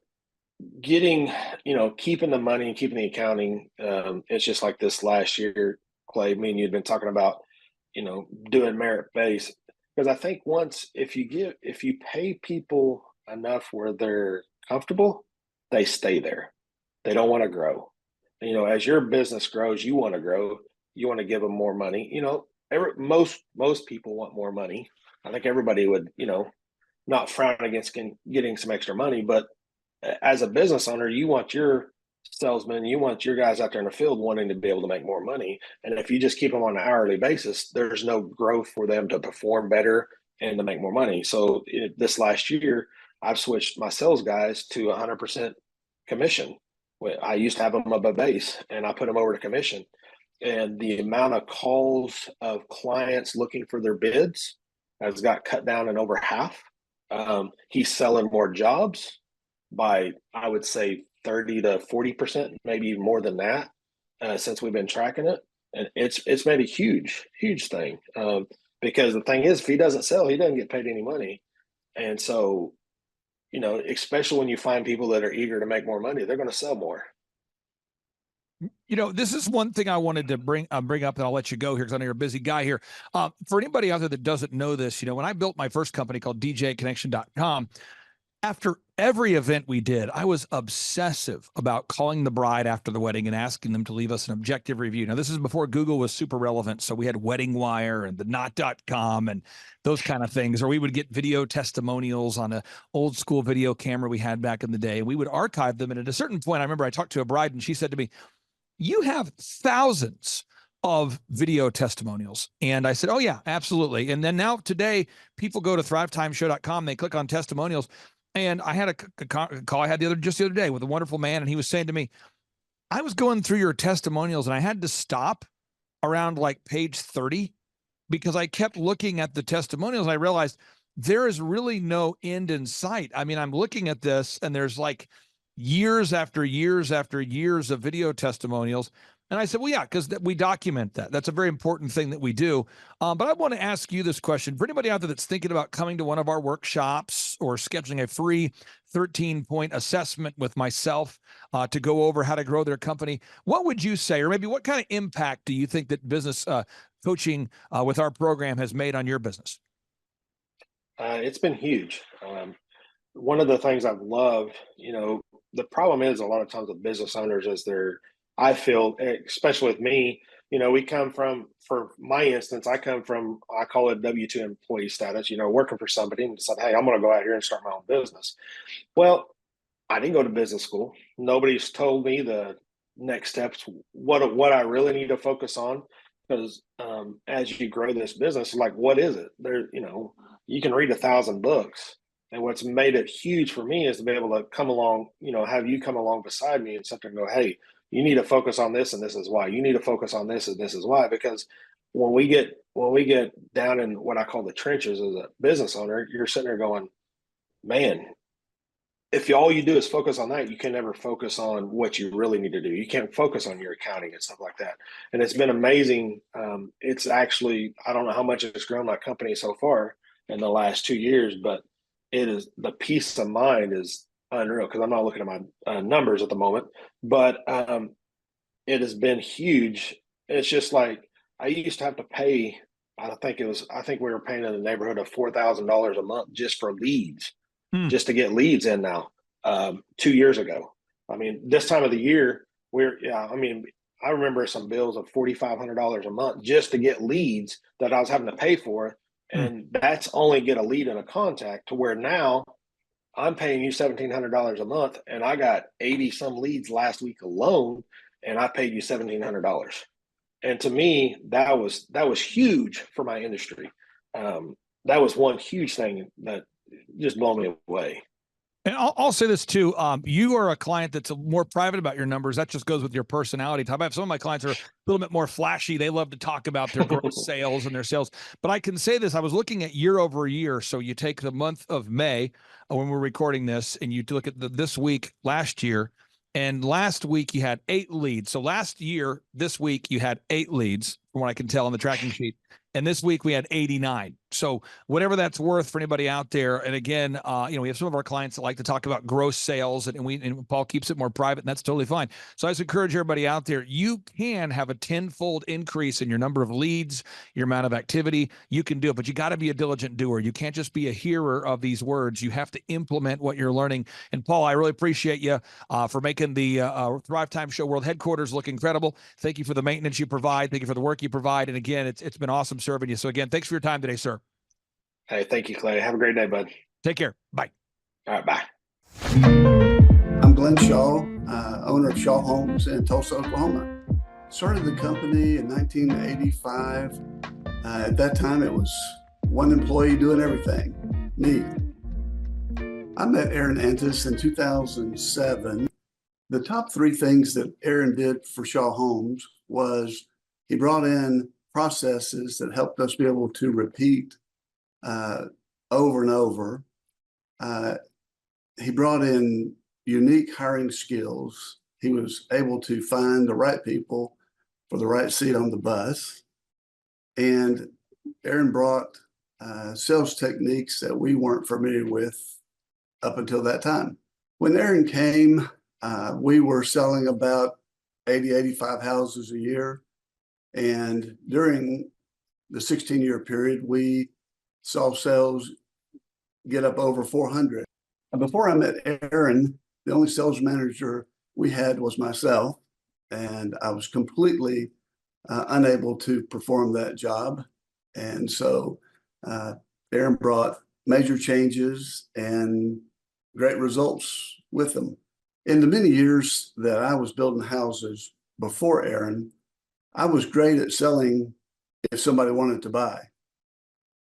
getting, keeping the money and keeping the accounting, it's just like this last year, Clay, me and you had been talking about, doing merit based. Because I think if you pay people enough where they're comfortable, they stay there. They don't want to grow. As your business grows, you want to grow. You want to give them more money. Most people want more money. I think everybody would, not frown against getting some extra money. But as a business owner, you want your salesmen, you want your guys out there in the field wanting to be able to make more money. And if you just keep them on an hourly basis, there's no growth for them to perform better and to make more money. So this last year, I've switched my sales guys to 100% commission. I used to have them above base, and I put them over to commission. And the amount of calls of clients looking for their bids has got cut down in over half. He's selling more jobs by, I would say, 30 to 40%, maybe even more than that, since we've been tracking it. And it's made a huge thing. Because the thing is, if he doesn't sell, he doesn't get paid any money. And so, especially when you find people that are eager to make more money, they're going to sell more. This is one thing I wanted to bring up, and I'll let you go here because I know you're a busy guy here. For anybody out there that doesn't know this, when I built my first company called DJConnection.com, after every event we did, I was obsessive about calling the bride after the wedding and asking them to leave us an objective review. Now, this is before Google was super relevant, so we had Wedding Wire and the Knot.com and those kind of things, or we would get video testimonials on an old school video camera we had back in the day. We would archive them, and at a certain point, I remember I talked to a bride, and she said to me, "You have thousands of video testimonials." And I said, "Oh yeah, absolutely." And then now today, people go to thrivetimeshow.com, they click on testimonials. And I had a call I had just the other day with a wonderful man, and he was saying to me, "I was going through your testimonials and I had to stop around like page 30 because I kept looking at the testimonials and I realized there is really no end in sight. I mean, I'm looking at this and there's like years after years after years of video testimonials. And I said, well, yeah, because we document that. That's a very important thing that we do. But I want to ask you this question. For anybody out there that's thinking about coming to one of our workshops or scheduling a free 13-point assessment with myself to go over how to grow their company, what would you say, or maybe what kind of impact do you think that business coaching with our program has made on your business? It's been huge. One of the things I've loved, the problem is a lot of times with business owners is I feel, especially with me, we come from, for my instance, I come from, I call it W-2 employee status, working for somebody and said, hey, I'm going to go out here and start my own business. Well, I didn't go to business school. Nobody's told me the next steps, what I really need to focus on. Because as you grow this business, like, what is it? You can read 1,000 books. And what's made it huge for me is to be able to come along, have you come along beside me and something go, hey, you need to focus on this and this is why. You need to focus on this and this is why. Because when we get down in what I call the trenches as a business owner, you're sitting there going, man, if all you do is focus on that, you can never focus on what you really need to do. You can't focus on your accounting and stuff like that. And it's been amazing. It's actually, I don't know how much it's grown my company so far in the last 2 years, but it is, the peace of mind is unreal, because I'm not looking at my numbers at the moment, but it has been huge. It's just like, I used to have to pay, I think we were paying in the neighborhood of $4,000 a month just for leads, just to get leads in now. 2 years ago, I mean, this time of the year, I remember some bills of $4,500 a month just to get leads that I was having to pay for. And that's only get a lead and a contact, to where now I'm paying you $1,700 a month, and I got 80 some leads last week alone, and I paid you $1,700. And to me, that was huge for my industry. That was one huge thing that just blew me away. And I'll say this too. You are a client that's more private about your numbers. That just goes with your personality type. I have some of my clients are a little bit more flashy. They love to talk about their gross sales and their sales. But I can say this, I was looking at year over year. So you take the month of May when we're recording this, and you look at this week last year, and last week you had 8 leads. So last year, this week you had 8 leads from what I can tell on the tracking sheet. And this week we had 89. So whatever that's worth for anybody out there. And again, we have some of our clients that like to talk about gross sales, and Paul keeps it more private, and that's totally fine. So I just encourage everybody out there, you can have a 10-fold increase in your number of leads, your amount of activity. You can do it, but you got to be a diligent doer. You can't just be a hearer of these words. You have to implement what you're learning. And Paul, I really appreciate you for making the Thrivetime Show World Headquarters look incredible. Thank you for the maintenance you provide. Thank you for the work you provide. And again, it's been awesome serving you. So again, thanks for your time today, sir. Hey, thank you, Clay. Have a great day, bud. Take care. Bye. All right, bye. I'm Glenn Shaw, owner of Shaw Homes in Tulsa, Oklahoma. Started the company in 1985. At that time, it was one employee doing everything, me. I met Aaron Antis in 2007. The top 3 things that Aaron did for Shaw Homes was he brought in processes that helped us be able to repeat over and over. He brought in unique hiring skills. He was able to find the right people for the right seat on the bus. And Aaron brought sales techniques that we weren't familiar with up until that time. When Aaron came, we were selling about 80, 85 houses a year. And during the 16-year period, we saw sales get up over 400. And before I met Aaron, the only sales manager we had was myself, and I was completely unable to perform that job. And so Aaron brought major changes and great results with them. In the many years that I was building houses before Aaron, I was great at selling if somebody wanted to buy.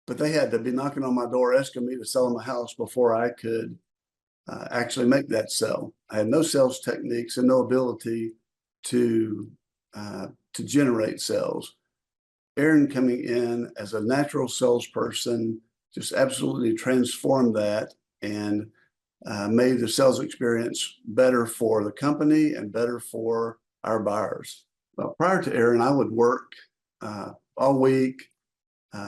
But they had to be knocking on my door asking me to sell them a house before I could actually make that sell. I had no sales techniques and no ability to generate sales. Aaron coming in as a natural salesperson just absolutely transformed that and made the sales experience better for the company and better for our buyers. Well, prior to Aaron, I would work all week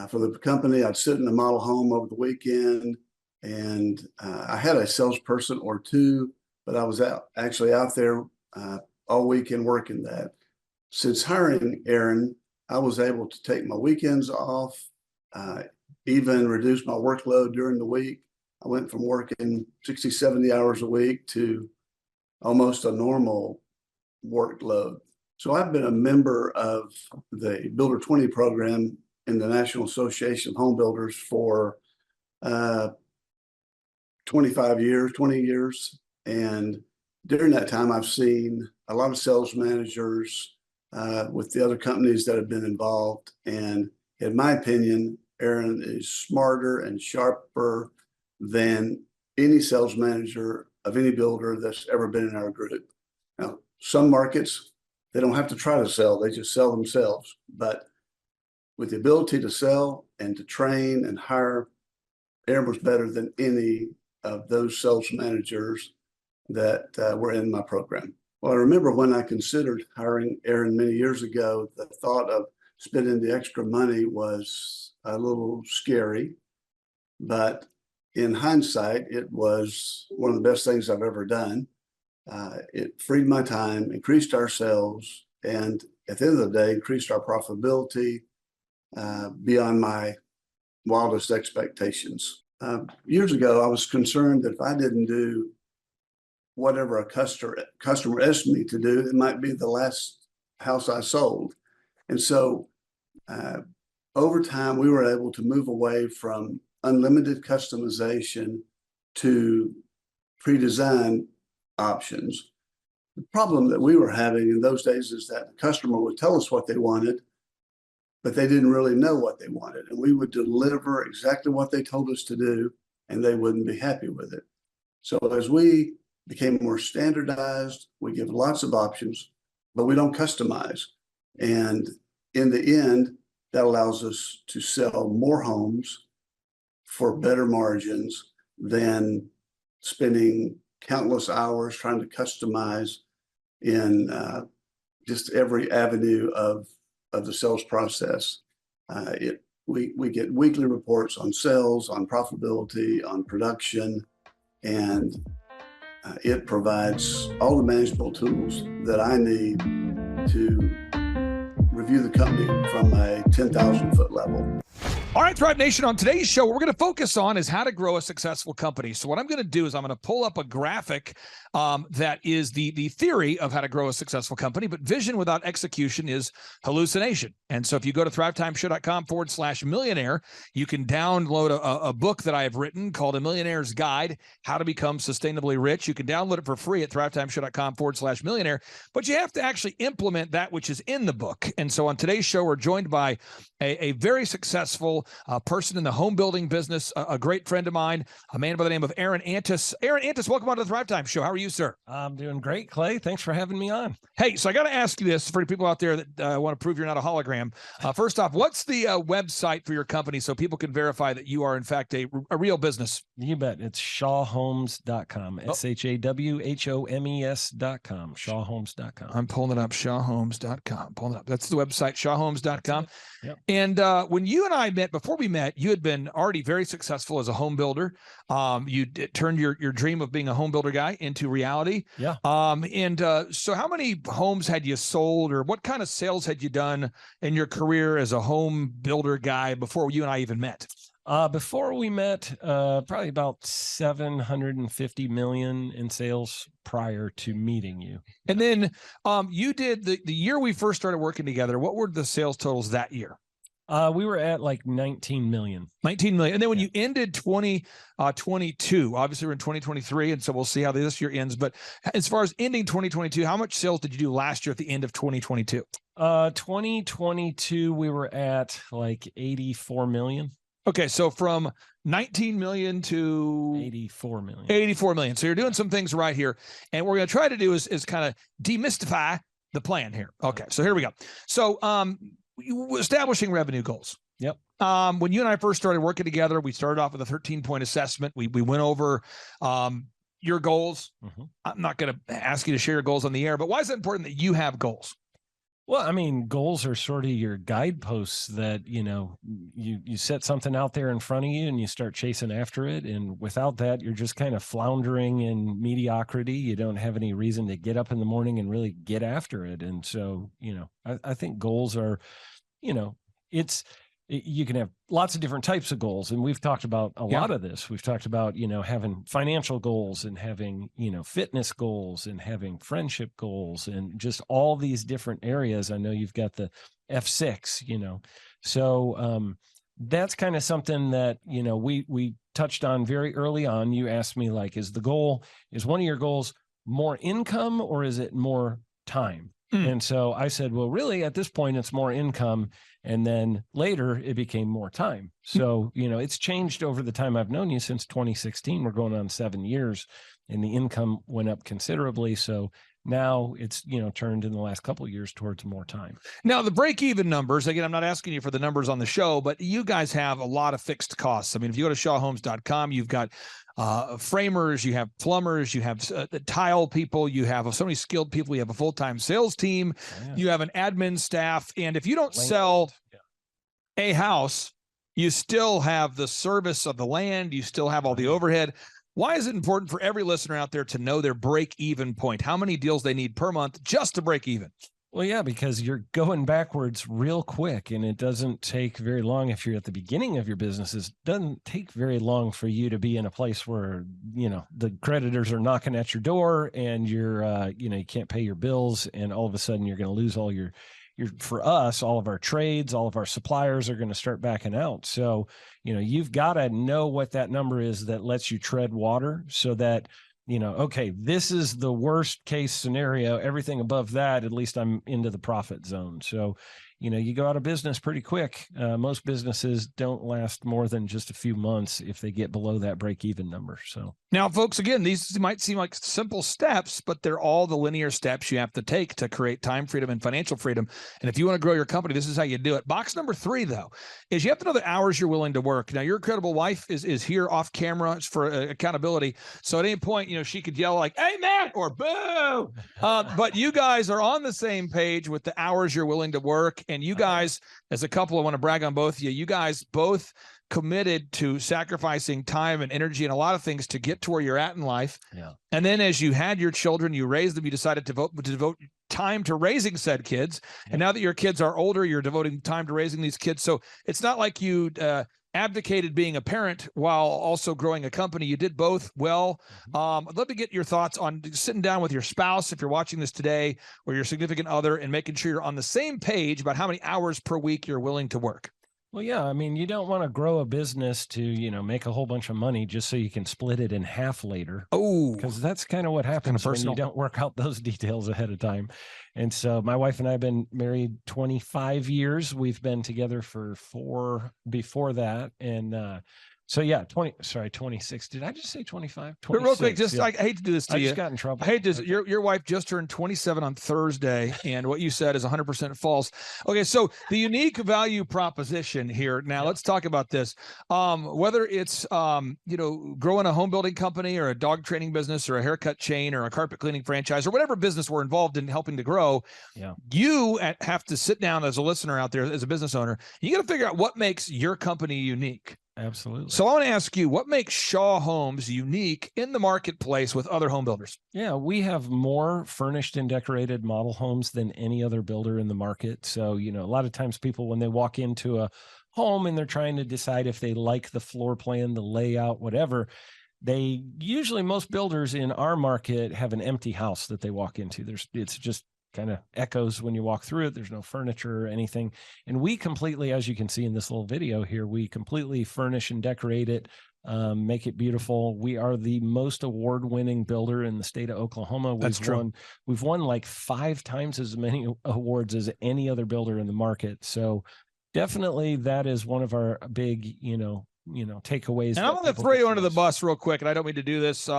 for the company. I'd sit in the model home over the weekend, and I had a salesperson or two, but I was actually out there all weekend working that. Since hiring Aaron, I was able to take my weekends off, even reduce my workload during the week. I went from working 60, 70 hours a week to almost a normal workload. So I've been a member of the Builder 20 program in the National Association of Home Builders for 25 years, 20 years. And during that time, I've seen a lot of sales managers with the other companies that have been involved. And in my opinion, Aaron is smarter and sharper than any sales manager of any builder that's ever been in our group. Now, some markets, they don't have to try to sell, they just sell themselves. But with the ability to sell and to train and hire, Aaron was better than any of those sales managers that were in my program. Well, I remember when I considered hiring Aaron many years ago, the thought of spending the extra money was a little scary, but in hindsight, it was one of the best things I've ever done. It freed my time, increased our sales, and at the end of the day, increased our profitability beyond my wildest expectations. Years ago, I was concerned that if I didn't do whatever a customer asked me to do, it might be the last house I sold. And so over time, we were able to move away from unlimited customization to pre-designed options. The problem that we were having in those days is that the customer would tell us what they wanted, but they didn't really know what they wanted. And we would deliver exactly what they told us to do, and they wouldn't be happy with it. So as we became more standardized, we give lots of options, but we don't customize. And in the end, that allows us to sell more homes for better margins than spending countless hours trying to customize in just every avenue of the sales process. We get weekly reports on sales, on profitability, on production, and it provides all the manageable tools that I need to review the company from a 10,000-foot level. All right, Thrive Nation, on today's show, what we're going to focus on is how to grow a successful company. So what I'm going to do is I'm going to pull up a graphic that is the theory of how to grow a successful company, but vision without execution is hallucination. And so if you go to thrivetimeshow.com/millionaire, you can download a book that I have written called A Millionaire's Guide, How to Become Sustainably Rich. You can download it for free at thrivetimeshow.com/millionaire, but you have to actually implement that which is in the book. And so on today's show, we're joined by a very successful person in the home building business, a great friend of mine, a man by the name of Aaron Antis. Aaron Antis, welcome on to the Thrivetime Show. How are you, sir? I'm doing great, Clay. Thanks for having me on. Hey, so I got to ask you this for people out there that want to prove you're not a hologram. First off, what's the website for your company so people can verify that you are, in fact, a real business? You bet. It's shawhomes.com. SHAWHOMES.com. Shawhomes.com. I'm pulling it up, shawhomes.com. Pulling it up. That's the website, shawhomes.com. Yep. And when you and I met, before we met, you had been already very successful as a home builder. You turned your dream of being a home builder guy into reality. Yeah. So how many homes had you sold, or what kind of sales had you done in your career as a home builder guy before you and I even met? Before we met, probably about 750 million in sales prior to meeting you. And then you did the year we first started working together. What were the sales totals that year? We were at like 19 million. 19 million. And then when you ended 2022, obviously we're in 2023, and so we'll see how this year ends. But as far as ending 2022, how much sales did you do last year at the end of 2022? 2022, we were at like 84 million. Okay, so from 19 million to 84 million. 84 million. So you're doing some things right here. And what we're going to try to do is kind of demystify the plan here. Okay, so here we go. So establishing revenue goals. Yep. when you and I first started working together, we started off with a 13-point assessment. We went over your goals. I'm not going to ask you to share your goals on the air, but why is it important that you have goals? Well, I mean, goals are sort of your guideposts that, you set something out there in front of you and you start chasing after it. And without that, you're just kind of floundering in mediocrity. You don't have any reason to get up in the morning and really get after it. And so, I think goals are, you can have lots of different types of goals. And we've talked about a lot of this. We've talked about, having financial goals and having, fitness goals and having friendship goals and just all these different areas. I know you've got the F6, so that's kind of something that, we touched on very early on. You asked me, like, is one of your goals more income or is it more time? And so I said, well, really at this point, it's more income. And then later it became more time. So, it's changed over the time I've known you since 2016. We're going on 7 years and the income went up considerably. So now it's, turned in the last couple of years towards more time. Now, the break-even numbers, again, I'm not asking you for the numbers on the show, but you guys have a lot of fixed costs. I mean, if you go to shawhomes.com, you've got framers, you have plumbers, you have tile people, you have so many skilled people, you have a full-time sales team, you have an admin staff, and if you don't sell a house, you still have the service of the land, you still have all the overhead. Why is it important for every listener out there to know their break-even point? How many deals they need per month just to break even? Well, yeah, because you're going backwards real quick, and it doesn't take very long if you're at the beginning of your business. It doesn't take very long for you to be in a place where, the creditors are knocking at your door and you're, you can't pay your bills, and all of a sudden you're going to lose all for us, all of our trades, all of our suppliers are going to start backing out. So, you've got to know what that number is that lets you tread water so that, okay, this is the worst case scenario. Everything above that, at least I'm into the profit zone. So, you go out of business pretty quick. Most businesses don't last more than just a few months if they get below that break-even number. So now, folks, again, these might seem like simple steps, but they're all the linear steps you have to take to create time freedom and financial freedom. And if you want to grow your company, this is how you do it. Box number 3, though, is you have to know the hours you're willing to work. Now, your incredible wife is here off camera for accountability. So at any point, she could yell like, "Hey, man," or "Boo." But you guys are on the same page with the hours you're willing to work. And you guys, as a couple, I want to brag on both of you. You guys both committed to sacrificing time and energy and a lot of things to get to where you're at in life. Yeah. And then as you had your children, you raised them, you decided to devote time to raising said kids. Yeah. And now that your kids are older, you're devoting time to raising these kids. So it's not like you abdicated being a parent while also growing a company. You did both well. I'd love to get your thoughts on sitting down with your spouse, if you're watching this today, or your significant other, and making sure you're on the same page about how many hours per week you're willing to work. Well, yeah, I mean, you don't want to grow a business to, make a whole bunch of money just so you can split it in half later. Oh, because that's kind of what happens when you don't work out those details ahead of time. And so my wife and I have been married 25 years. We've been together for 4 before that. And so yeah, 26. Did I just say 25? But real quick, I hate to do this to you. I just got in trouble. I hate this. Okay. Your wife just turned 27 on Thursday, and what you said is 100% false. Okay, so the unique value proposition here. Now let's talk about this. Whether it's growing a home building company or a dog training business or a haircut chain or a carpet cleaning franchise or whatever business we're involved in helping to grow, you have to sit down as a listener out there, as a business owner. You got to figure out what makes your company unique. Absolutely. So I want to ask you, what makes Shaw Homes unique in the marketplace with other home builders? Yeah, we have more furnished and decorated model homes than any other builder in the market. So, a lot of times people, when they walk into a home and they're trying to decide if they like the floor plan, the layout, whatever, most builders in our market have an empty house that they walk into. It's just kind of echoes when you walk through it. There's no furniture or anything. And we completely, as you can see in this little video here, we completely furnish and decorate it, make it beautiful. We are the most award-winning builder in the state of Oklahoma. That's true. We've won like 5 times as many awards as any other builder in the market. So definitely that is one of our big, takeaways. And I'm going to throw you under the bus real quick, and I don't mean to do this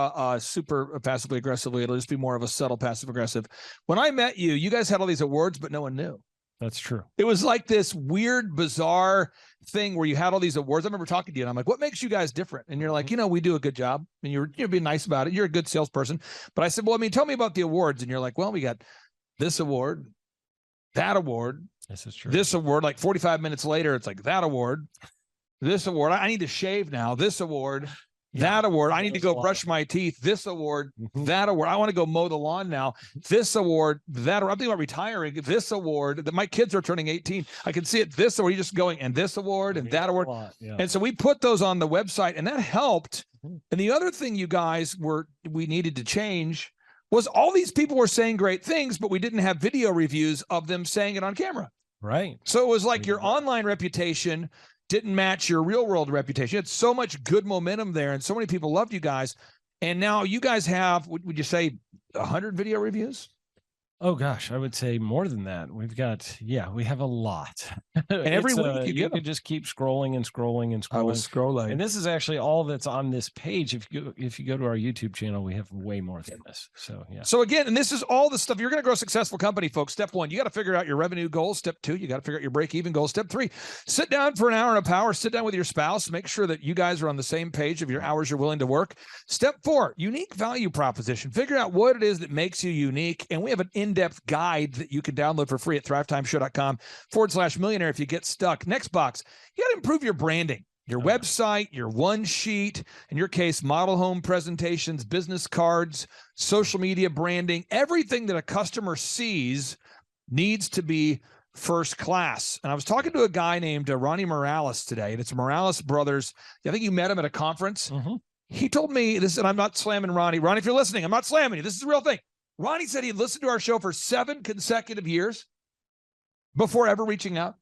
super passively aggressively. It'll just be more of a subtle passive aggressive. When I met you, you guys had all these awards, but no one knew. That's true. It was like this weird, bizarre thing where you had all these awards. I remember talking to you, and I'm like, what makes you guys different? And you're like, we do a good job. And you're being nice about it. You're a good salesperson. But I said, well, I mean, tell me about the awards. And you're like, well, we got this award, that award. This is true. This award, like 45 minutes later, it's like that award, this award. I need to shave now. This award. That award, I need to go brush my teeth. This award, that award, I want to go mow the lawn now. This award, that award, I'm thinking about retiring. This award, that my kids are turning 18. I can see it. This award, you're just going, and this award, and that award. And so we put those on the website, and that helped. And the other thing you guys we needed to change was all these people were saying great things, but we didn't have video reviews of them saying it on camera. Right. So it was like your online reputation didn't match your real world reputation. You had so much good momentum there, and so many people loved you guys. And now you guys have, would you say, 100 video reviews? Oh gosh, I would say more than that. We've got, we have a lot. And every week you could just keep scrolling and scrolling and scrolling. I was scrolling. And this is actually all that's on this page. If you go to our YouTube channel, we have way more than this. So yeah. So again, and this is all the stuff. You're going to grow a successful company, folks. Step 1, you got to figure out your revenue goals. Step 2, you got to figure out your break-even goals. Step 3, sit down for an hour in a power. Sit down with your spouse. Make sure that you guys are on the same page of your hours you're willing to work. Step 4, unique value proposition. Figure out what it is that makes you unique. And we have an in-depth guide that you can download for free at thrivetimeshow.com/millionaire if you get stuck. Next box, you got to improve your branding, your website, your one sheet, in your case, model home presentations, business cards, social media branding. Everything that a customer sees needs to be first class. And I was talking to a guy named Ronnie Morales today, and it's Morales Brothers. I think you met him at a conference. He told me this, and I'm not slamming Ronnie. Ronnie, if you're listening, I'm not slamming you. This is the real thing. Ronnie said he listened to our show for 7 consecutive years before ever reaching out.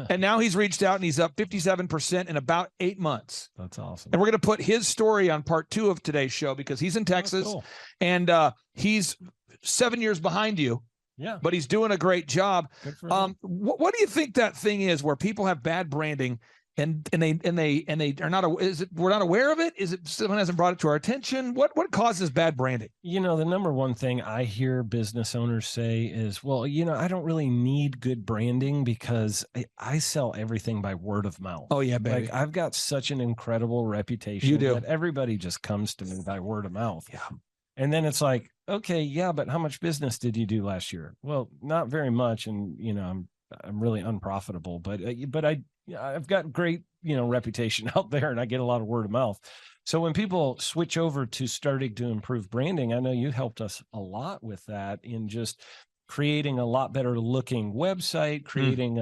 And now he's reached out and he's up 57% in about 8 months. That's awesome. And we're going to put his story on part 2 of today's show because he's in Texas and he's 7 years behind you. Yeah. But he's doing a great job. Good for him. What do you think that thing is where people have bad branding and they are not, is it, we're not aware of it? Is it someone hasn't brought it to our attention? What causes bad branding? The number one thing I hear business owners say is, well, I don't really need good branding because I sell everything by word of mouth. Oh yeah, baby. Like I've got such an incredible reputation. You do. That everybody just comes to me by word of mouth. Yeah. And then it's like, okay, yeah, but how much business did you do last year? Well, not very much. And, I'm really unprofitable, but I've got great, reputation out there and I get a lot of word of mouth. So when people switch over to starting to improve branding, I know you helped us a lot with that in just creating a lot better looking website, creating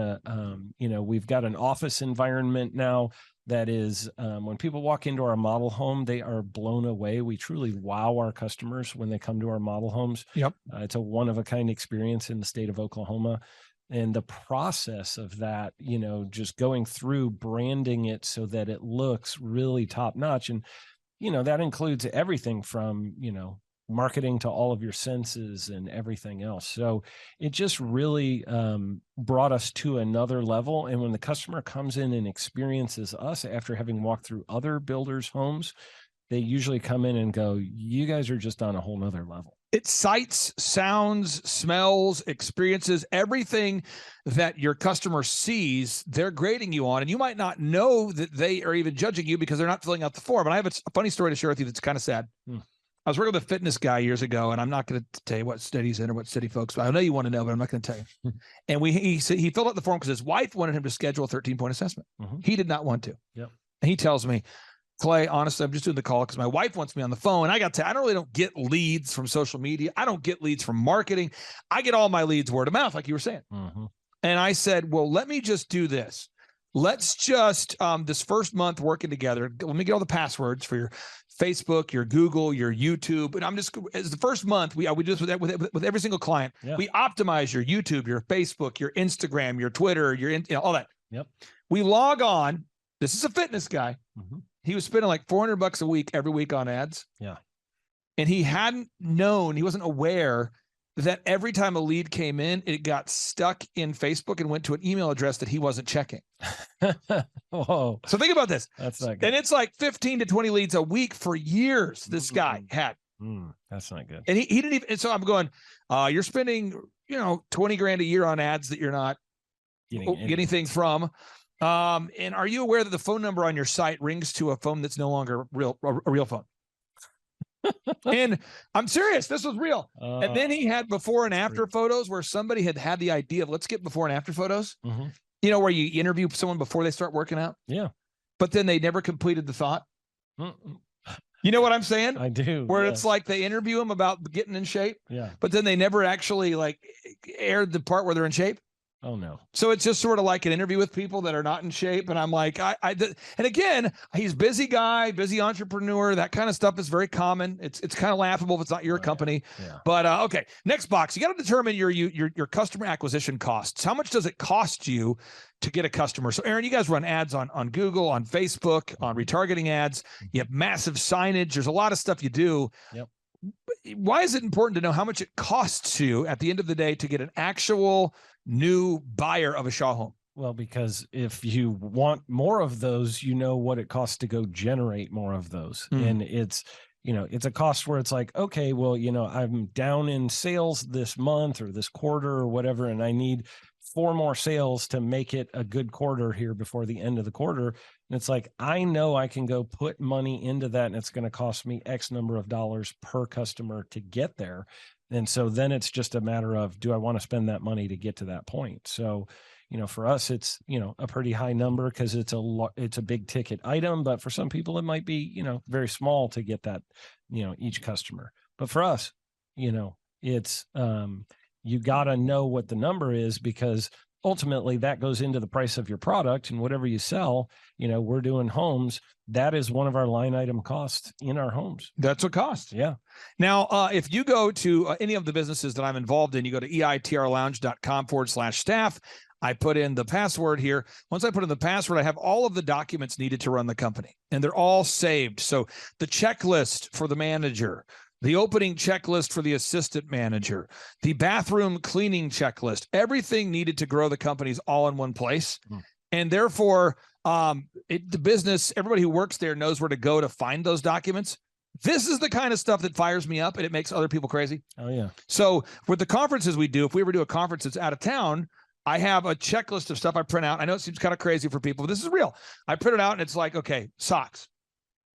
we've got an office environment now that is, when people walk into our model home, they are blown away. We truly wow our customers when they come to our model homes. Yep. It's a one-of-a-kind experience in the state of Oklahoma. And the process of that, just going through branding it so that it looks really top notch. And, that includes everything from, marketing to all of your senses and everything else. So it just really brought us to another level. And when the customer comes in and experiences us after having walked through other builders' homes, they usually come in and go, you guys are just on a whole nother level. It's sights, sounds, smells, experiences, everything that your customer sees, they're grading you on. And you might not know that they are even judging you because they're not filling out the form. And I have a funny story to share with you that's kind of sad. I was working with a fitness guy years ago, and I'm not going to tell you what state he's in or what city, folks, but I know you want to know, but I'm not going to tell you. And he filled out the form because his wife wanted him to schedule a 13-point assessment. He did not want to. Yep. And he tells me, Clay, honestly, I'm just doing the call because my wife wants me on the phone. I don't get leads from social media. I don't get leads from marketing. I get all my leads word of mouth, like you were saying. And I said, well, let me just do this. Let's just, this first month working together, let me get all the passwords for your Facebook, your Google, your YouTube. And as the first month, we do this with every single client. Yeah. We optimize your YouTube, your Facebook, your Instagram, your Twitter, all that. Yep. We log on. This is a fitness guy. He was spending like $400 a week every week on ads. Yeah. And he wasn't aware that every time a lead came in, it got stuck in Facebook and went to an email address that he wasn't checking. Whoa. So think about this. That's not good. And it's like 15 to 20 leads a week for years this guy had. That's not good. And he didn't even. And so I'm going. You're spending $20,000 a year on ads that you're not getting things from. And are you aware that the phone number on your site rings to a phone that's no longer a real phone? And I'm serious. This was real. And then he had before and after photos where somebody had the idea of let's get before and after photos. Where you interview someone before they start working out. Yeah. But then they never completed the thought. You know what I'm saying? I do. Where it's like they interview them about getting in shape. Yeah. But then they never actually aired the part where they're in shape. Oh no. So it's just sort of like an interview with people that are not in shape. And I'm like, and again, he's busy guy, busy entrepreneur. That kind of stuff is very common. It's kind of laughable if it's not your company. Yeah. But okay, next box. You got to determine your customer acquisition costs. How much does it cost you to get a customer? So Aaron, you guys run ads on Google, on Facebook, on retargeting ads. You have massive signage. There's a lot of stuff you do. Yep. Why is it important to know how much it costs you at the end of the day to get an actual new buyer of a Shaw home? Well, because if you want more of those, you know what it costs to go generate more of those. And it's a cost where it's like, okay, well, I'm down in sales this month or this quarter or whatever, and I need 4 more sales to make it a good quarter here before the end of the quarter. And it's like, I know I can go put money into that and it's going to cost me X number of dollars per customer to get there. And so then it's just a matter of, do I want to spend that money to get to that point? So, for us, it's, a pretty high number because it's a big ticket item, but for some people it might be, very small to get that, each customer. But for us, it's, you got to know what the number is, because ultimately that goes into the price of your product, and whatever you sell, we're doing homes. That is one of our line item costs in our homes. That's what costs. Yeah. Now, if you go to any of the businesses that I'm involved in, you go to eitrlounge.com/staff. I put in the password here. Once I put in the password, I have all of the documents needed to run the company, and they're all saved. So the checklist for the manager, the opening checklist for the assistant manager, the bathroom cleaning checklist, everything needed to grow the company's all in one place. And therefore, the business, everybody who works there knows where to go to find those documents. This is the kind of stuff that fires me up and it makes other people crazy. Oh, yeah. So with the conferences we do, if we ever do a conference that's out of town, I have a checklist of stuff I print out. I know it seems kind of crazy for people, but this is real. I print it out and it's like, okay, socks.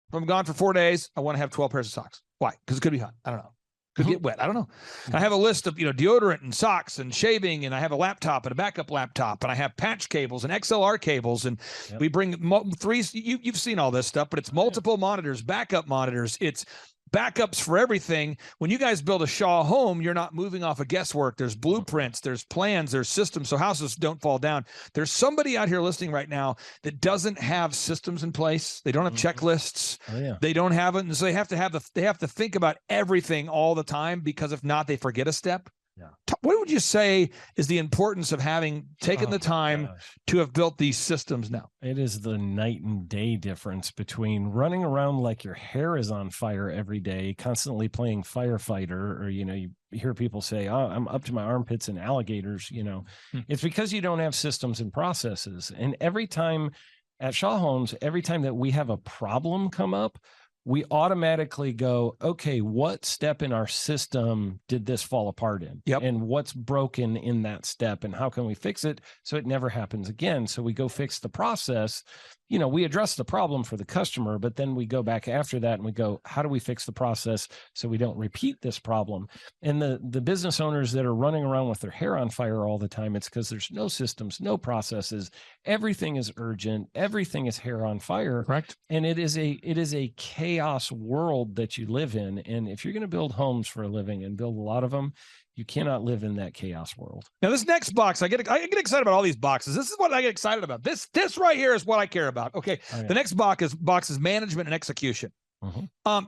If I'm gone for 4 days, I want to have 12 pairs of socks. Why? Because it could be hot. I don't know. Could get wet. I don't know. I have a list of, deodorant and socks and shaving, and I have a laptop and a backup laptop, and I have patch cables and XLR cables, and we bring 3. You've seen all this stuff, but it's multiple monitors, backup monitors. It's backups for everything. When you guys build a Shaw home, you're not moving off of guesswork. There's blueprints, there's plans, there's systems, so houses don't fall down. There's somebody out here listening right now that doesn't have systems in place. They don't have checklists. Oh, yeah. They don't have it, and so they have to think about everything all the time, because if not, they forget a step. Yeah. What would you say is the importance of having taken the time to have built these systems now? It is the night and day difference between running around like your hair is on fire every day, constantly playing firefighter, or, you hear people say, oh, I'm up to my armpits in alligators. It's because you don't have systems and processes. And every time at Shaw Homes, every time that we have a problem come up, we automatically go, okay, what step in our system did this fall apart in? Yep. And what's broken in that step, and how can we fix it so it never happens again? So we go fix the process. We address the problem for the customer, but then we go back after that and we go, how do we fix the process so we don't repeat this problem? And the business owners that are running around with their hair on fire all the time, it's because there's no systems, no processes. Everything is urgent. Everything is hair on fire. Correct. And it is a chaos world that you live in. And if you're going to build homes for a living and build a lot of them, you cannot live in that chaos world. Now, this next box, I get excited about all these boxes. This is what I get excited about. This right here is what I care about. Okay. Oh, yeah. The next box is management and execution.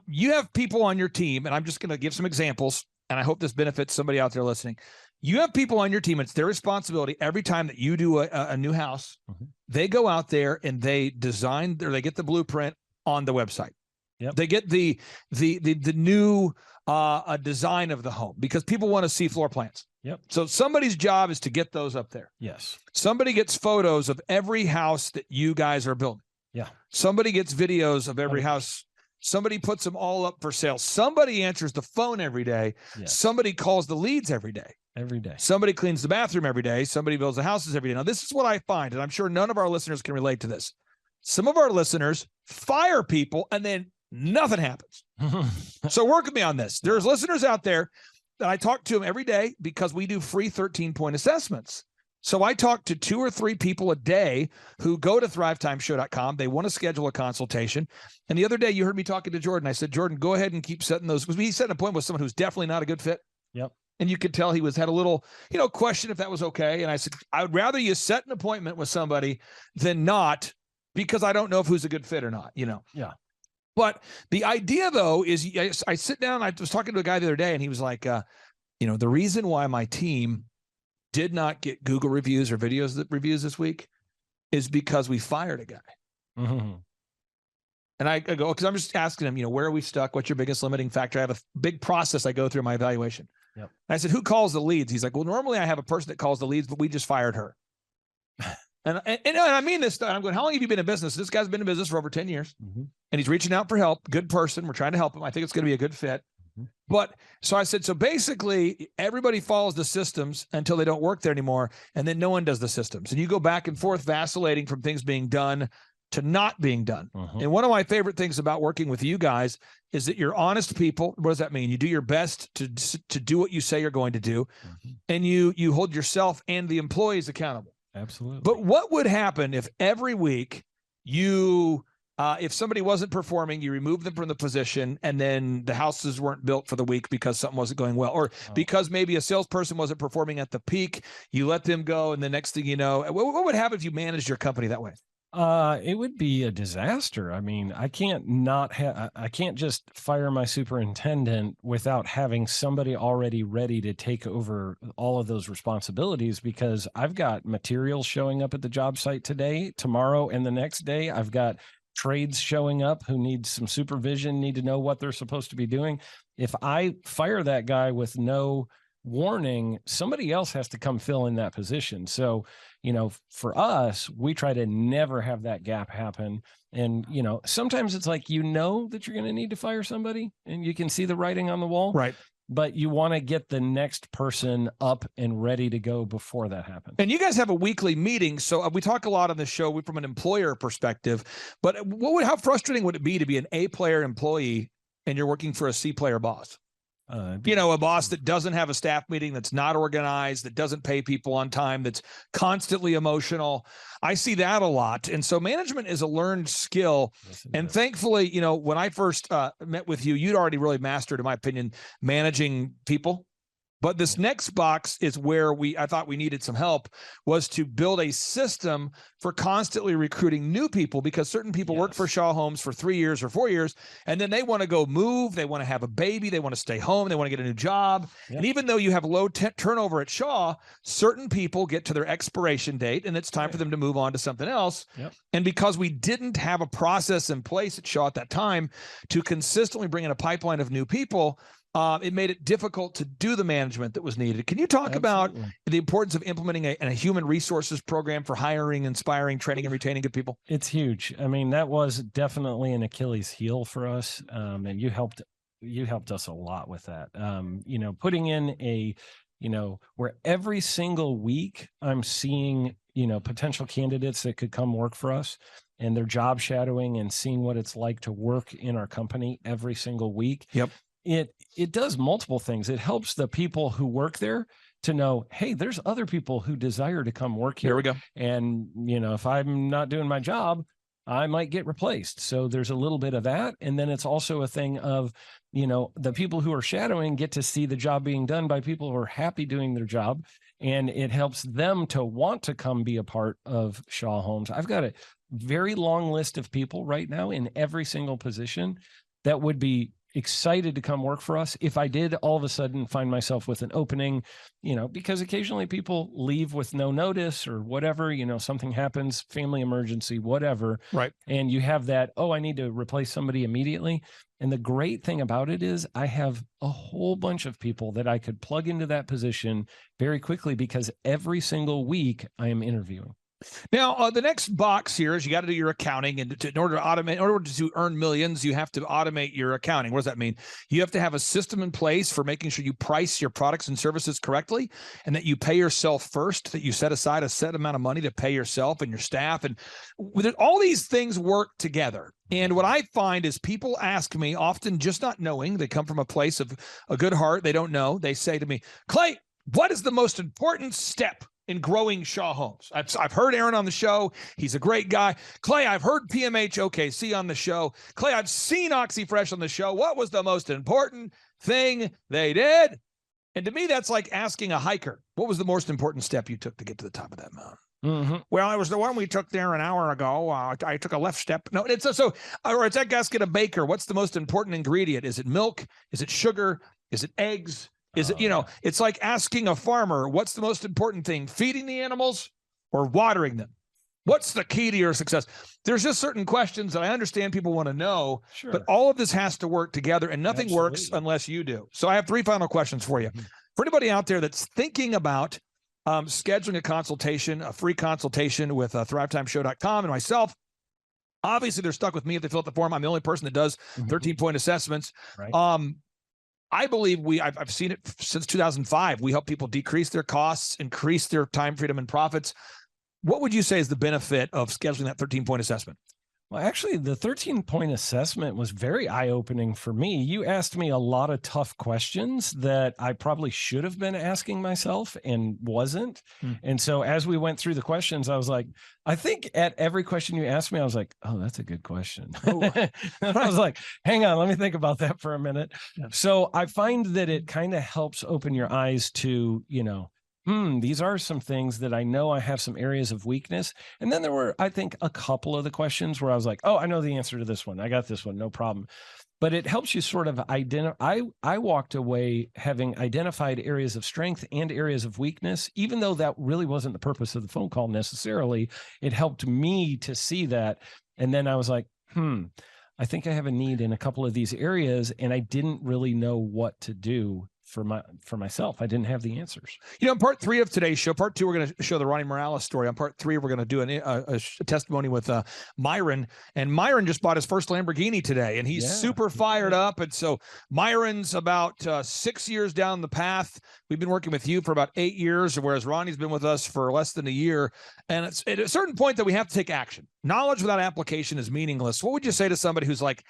You have people on your team, and I'm just going to give some examples, and I hope this benefits somebody out there listening. You have people on your team. It's their responsibility every time that you do a new house. They go out there and they design, or they get the blueprint on the website. Yep. They get the new design of the home, because people want to see floor plans. Yep. So somebody's job is to get those up there. Yes. Somebody gets photos of every house that you guys are building. Yeah. Somebody gets videos of every house. Somebody puts them all up for sale. Somebody answers the phone every day. Yes. Somebody calls the leads every day. Every day. Somebody cleans the bathroom every day. Somebody builds the houses every day. Now, this is what I find, and I'm sure none of our listeners can relate to this. Some of our listeners fire people, and then nothing happens. So work with me on this. There's listeners out there that I talk to them every day because we do free 13-point assessments. So I talk to 2 or 3 people a day who go to thrivetimeshow.com. They want to schedule a consultation. And the other day you heard me talking to Jordan. I said, Jordan, go ahead and keep setting those. Because he set an appointment with someone who's definitely not a good fit. Yep. And you could tell he had a little, question if that was okay. And I said, I would rather you set an appointment with somebody than not, because I don't know if who's a good fit or not, Yeah. But the idea, though, is I sit down. I was talking to a guy the other day, and he was like, the reason why my team did not get Google reviews or reviews this week is because we fired a guy. Mm-hmm. And I go, because I'm just asking him, where are we stuck? What's your biggest limiting factor? I have a big process I go through my evaluation. Yep. And I said, who calls the leads? He's like, well, normally I have a person that calls the leads, but we just fired her. And I mean this. I'm going, how long have you been in business? This guy's been in business for over 10 years, and he's reaching out for help. Good person. We're trying to help him. I think it's going to be a good fit. But so I said, so basically everybody follows the systems until they don't work there anymore. And then no one does the systems. And you go back and forth vacillating from things being done to not being done. And one of my favorite things about working with you guys is that you're honest people. What does that mean? You do your best to do what you say you're going to do. And you hold yourself and the employees accountable. Absolutely. But what would happen if every week if somebody wasn't performing, you removed them from the position, and then the houses weren't built for the week because something wasn't going well, or because maybe a salesperson wasn't performing at the peak, you let them go, and the next thing you know, what would happen if you managed your company that way? It would be a disaster. I mean, I can't just fire my superintendent without having somebody already ready to take over all of those responsibilities, because I've got materials showing up at the job site today, tomorrow, and the next day. I've got trades showing up who need some supervision, need to know what they're supposed to be doing. If I fire that guy with no warning, somebody else has to come fill in that position. So, for us, we try to never have that gap happen. And, sometimes it's like, that you're going to need to fire somebody and you can see the writing on the wall. Right. But you want to get the next person up and ready to go before that happens. And you guys have a weekly meeting. So we talk a lot on the show from an employer perspective, but how frustrating would it be to be an A-player employee and you're working for a C-player boss? A boss that doesn't have a staff meeting, that's not organized, that doesn't pay people on time, that's constantly emotional. I see that a lot. And so management is a learned skill. Yes, and thankfully, when I first met with you, you'd already really mastered, in my opinion, managing people. But this next box is where I thought we needed some help, was to build a system for constantly recruiting new people, because certain people work for Shaw Homes for 3 years or 4 years, and then they want to go move, they want to have a baby, they want to stay home, they want to get a new job. Yep. And even though you have low turnover at Shaw, certain people get to their expiration date and it's time for them to move on to something else. Yep. And because we didn't have a process in place at Shaw at that time to consistently bring in a pipeline of new people, it made it difficult to do the management that was needed. Can you talk about the importance of implementing a human resources program for hiring, inspiring, training, and retaining good people? It's huge. I mean, that was definitely an Achilles heel for us. And you helped us a lot with that. Putting in where every single week I'm seeing, potential candidates that could come work for us, and they're job shadowing and seeing what it's like to work in our company every single week. Yep. It does multiple things. It helps the people who work there to know, hey, there's other people who desire to come work here. There we go. And, if I'm not doing my job, I might get replaced. So there's a little bit of that. And then it's also a thing of, the people who are shadowing get to see the job being done by people who are happy doing their job. And it helps them to want to come be a part of Shaw Homes. I've got a very long list of people right now in every single position that would be excited to come work for us if I did all of a sudden find myself with an opening, because occasionally people leave with no notice or whatever, something happens, family emergency, whatever. Right. And you have that, I need to replace somebody immediately. And the great thing about it is I have a whole bunch of people that I could plug into that position very quickly, because every single week I am interviewing. Now, the next box here is you got to do your accounting, and in order to automate, in order to earn millions, you have to automate your accounting. What does that mean? You have to have a system in place for making sure you price your products and services correctly, and that you pay yourself first. That you set aside a set amount of money to pay yourself and your staff, and all these things work together. And what I find is people ask me often, just not knowing. They come from a place of a good heart. They don't know. They say to me, Clay, what is the most important step in growing Shaw Homes? I've heard Aaron on the show. He's a great guy. Clay, I've heard PMH OKC on the show. Clay, I've seen OxyFresh on the show. What was the most important thing they did? And to me, that's like asking a hiker, what was the most important step you took to get to the top of that mountain? Mm-hmm. Well, it was the one we took there an hour ago. I took a left step. No, it's or it's that gasket of baker. What's the most important ingredient? Is it milk? Is it sugar? Is it eggs? Is it, it's like asking a farmer, what's the most important thing, feeding the animals or watering them? What's the key to your success? There's just certain questions that I understand people want to know, but all of this has to work together, and nothing works unless you do. So I have 3 final questions for you. For anybody out there that's thinking about scheduling a consultation, a free consultation with thrivetimeshow.com and myself, obviously they're stuck with me if they fill out the form. I'm the only person that does 13-point assessments. Right. I believe I've seen it since 2005. We help people decrease their costs, increase their time, freedom, and profits. What would you say is the benefit of scheduling that 13-point assessment? Well, actually, the 13-point assessment was very eye-opening for me. You asked me a lot of tough questions that I probably should have been asking myself and wasn't. And so as we went through the questions, I was like, I think at every question you asked me, I was like, oh, that's a good question. And I was like, hang on, let me think about that for a minute. So I find that it kind of helps open your eyes to, these are some things that I know I have some areas of weakness. And then there were, I think, a couple of the questions where I was like, oh, I know the answer to this one. I got this one, no problem. But it helps you sort of identify. I walked away having identified areas of strength and areas of weakness, even though that really wasn't the purpose of the phone call necessarily. It helped me to see that. And then I was like, I think I have a need in a couple of these areas, and I didn't really know what to do for myself. I didn't have the answers. In part 3 of today's show, part 2, we're going to show the Ronnie Morales story. On part 3, we're going to do a testimony with Myron. And Myron just bought his first Lamborghini today, and he's super fired up. And so Myron's about 6 years down the path. We've been working with you for about 8 years, whereas Ronnie's been with us for less than a year. And it's at a certain point that we have to take action. Knowledge without application is meaningless. What would you say to somebody who's like,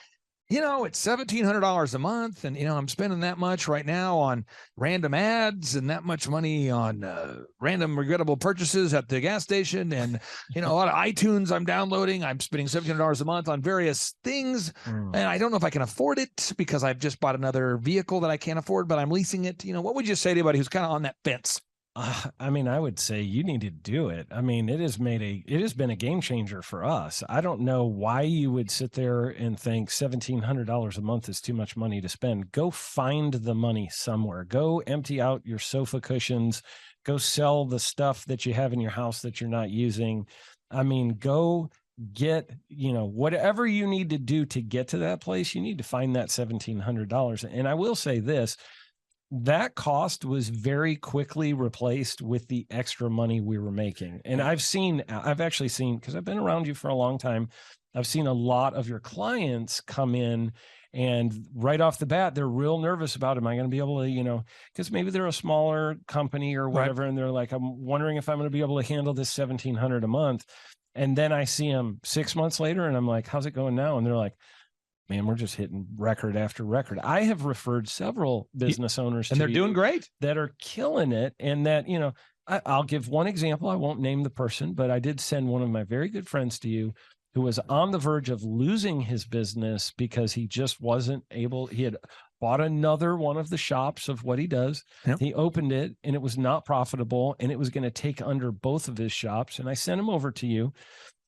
it's $1,700 a month, and I'm spending that much right now on random ads and that much money on random regrettable purchases at the gas station, and a lot of iTunes I'm downloading. I'm spending $1,700 a month on various things, and I don't know if I can afford it because I've just bought another vehicle that I can't afford, but I'm leasing it. What would you say to anybody who's kind of on that fence? I would say you need to do it. It has been a game changer for us. I don't know why you would sit there and think $1,700 a month is too much money to spend. Go find the money somewhere. Go empty out your sofa cushions. Go sell the stuff that you have in your house that you're not using. Go get, whatever you need to do to get to that place. You need to find that $1,700. And I will say this, that cost was very quickly replaced with the extra money we were making. And I've actually seen, because I've been around you for a long time, I've seen a lot of your clients come in and right off the bat, they're real nervous about, am I going to be able to, because maybe they're a smaller company or whatever. Right. And they're like, I'm wondering if I'm going to be able to handle this $1,700 a month. And then I see them 6 months later and I'm like, how's it going now? And they're like, man, we're just hitting record after record. I have referred several business owners and they're doing great, that are killing it. And that, I'll give one example. I won't name the person, but I did send one of my very good friends to you who was on the verge of losing his business because he just wasn't able. He had bought another one of the shops of what he does. Yep. He opened it and it was not profitable and it was going to take under both of his shops. And I sent him over to you.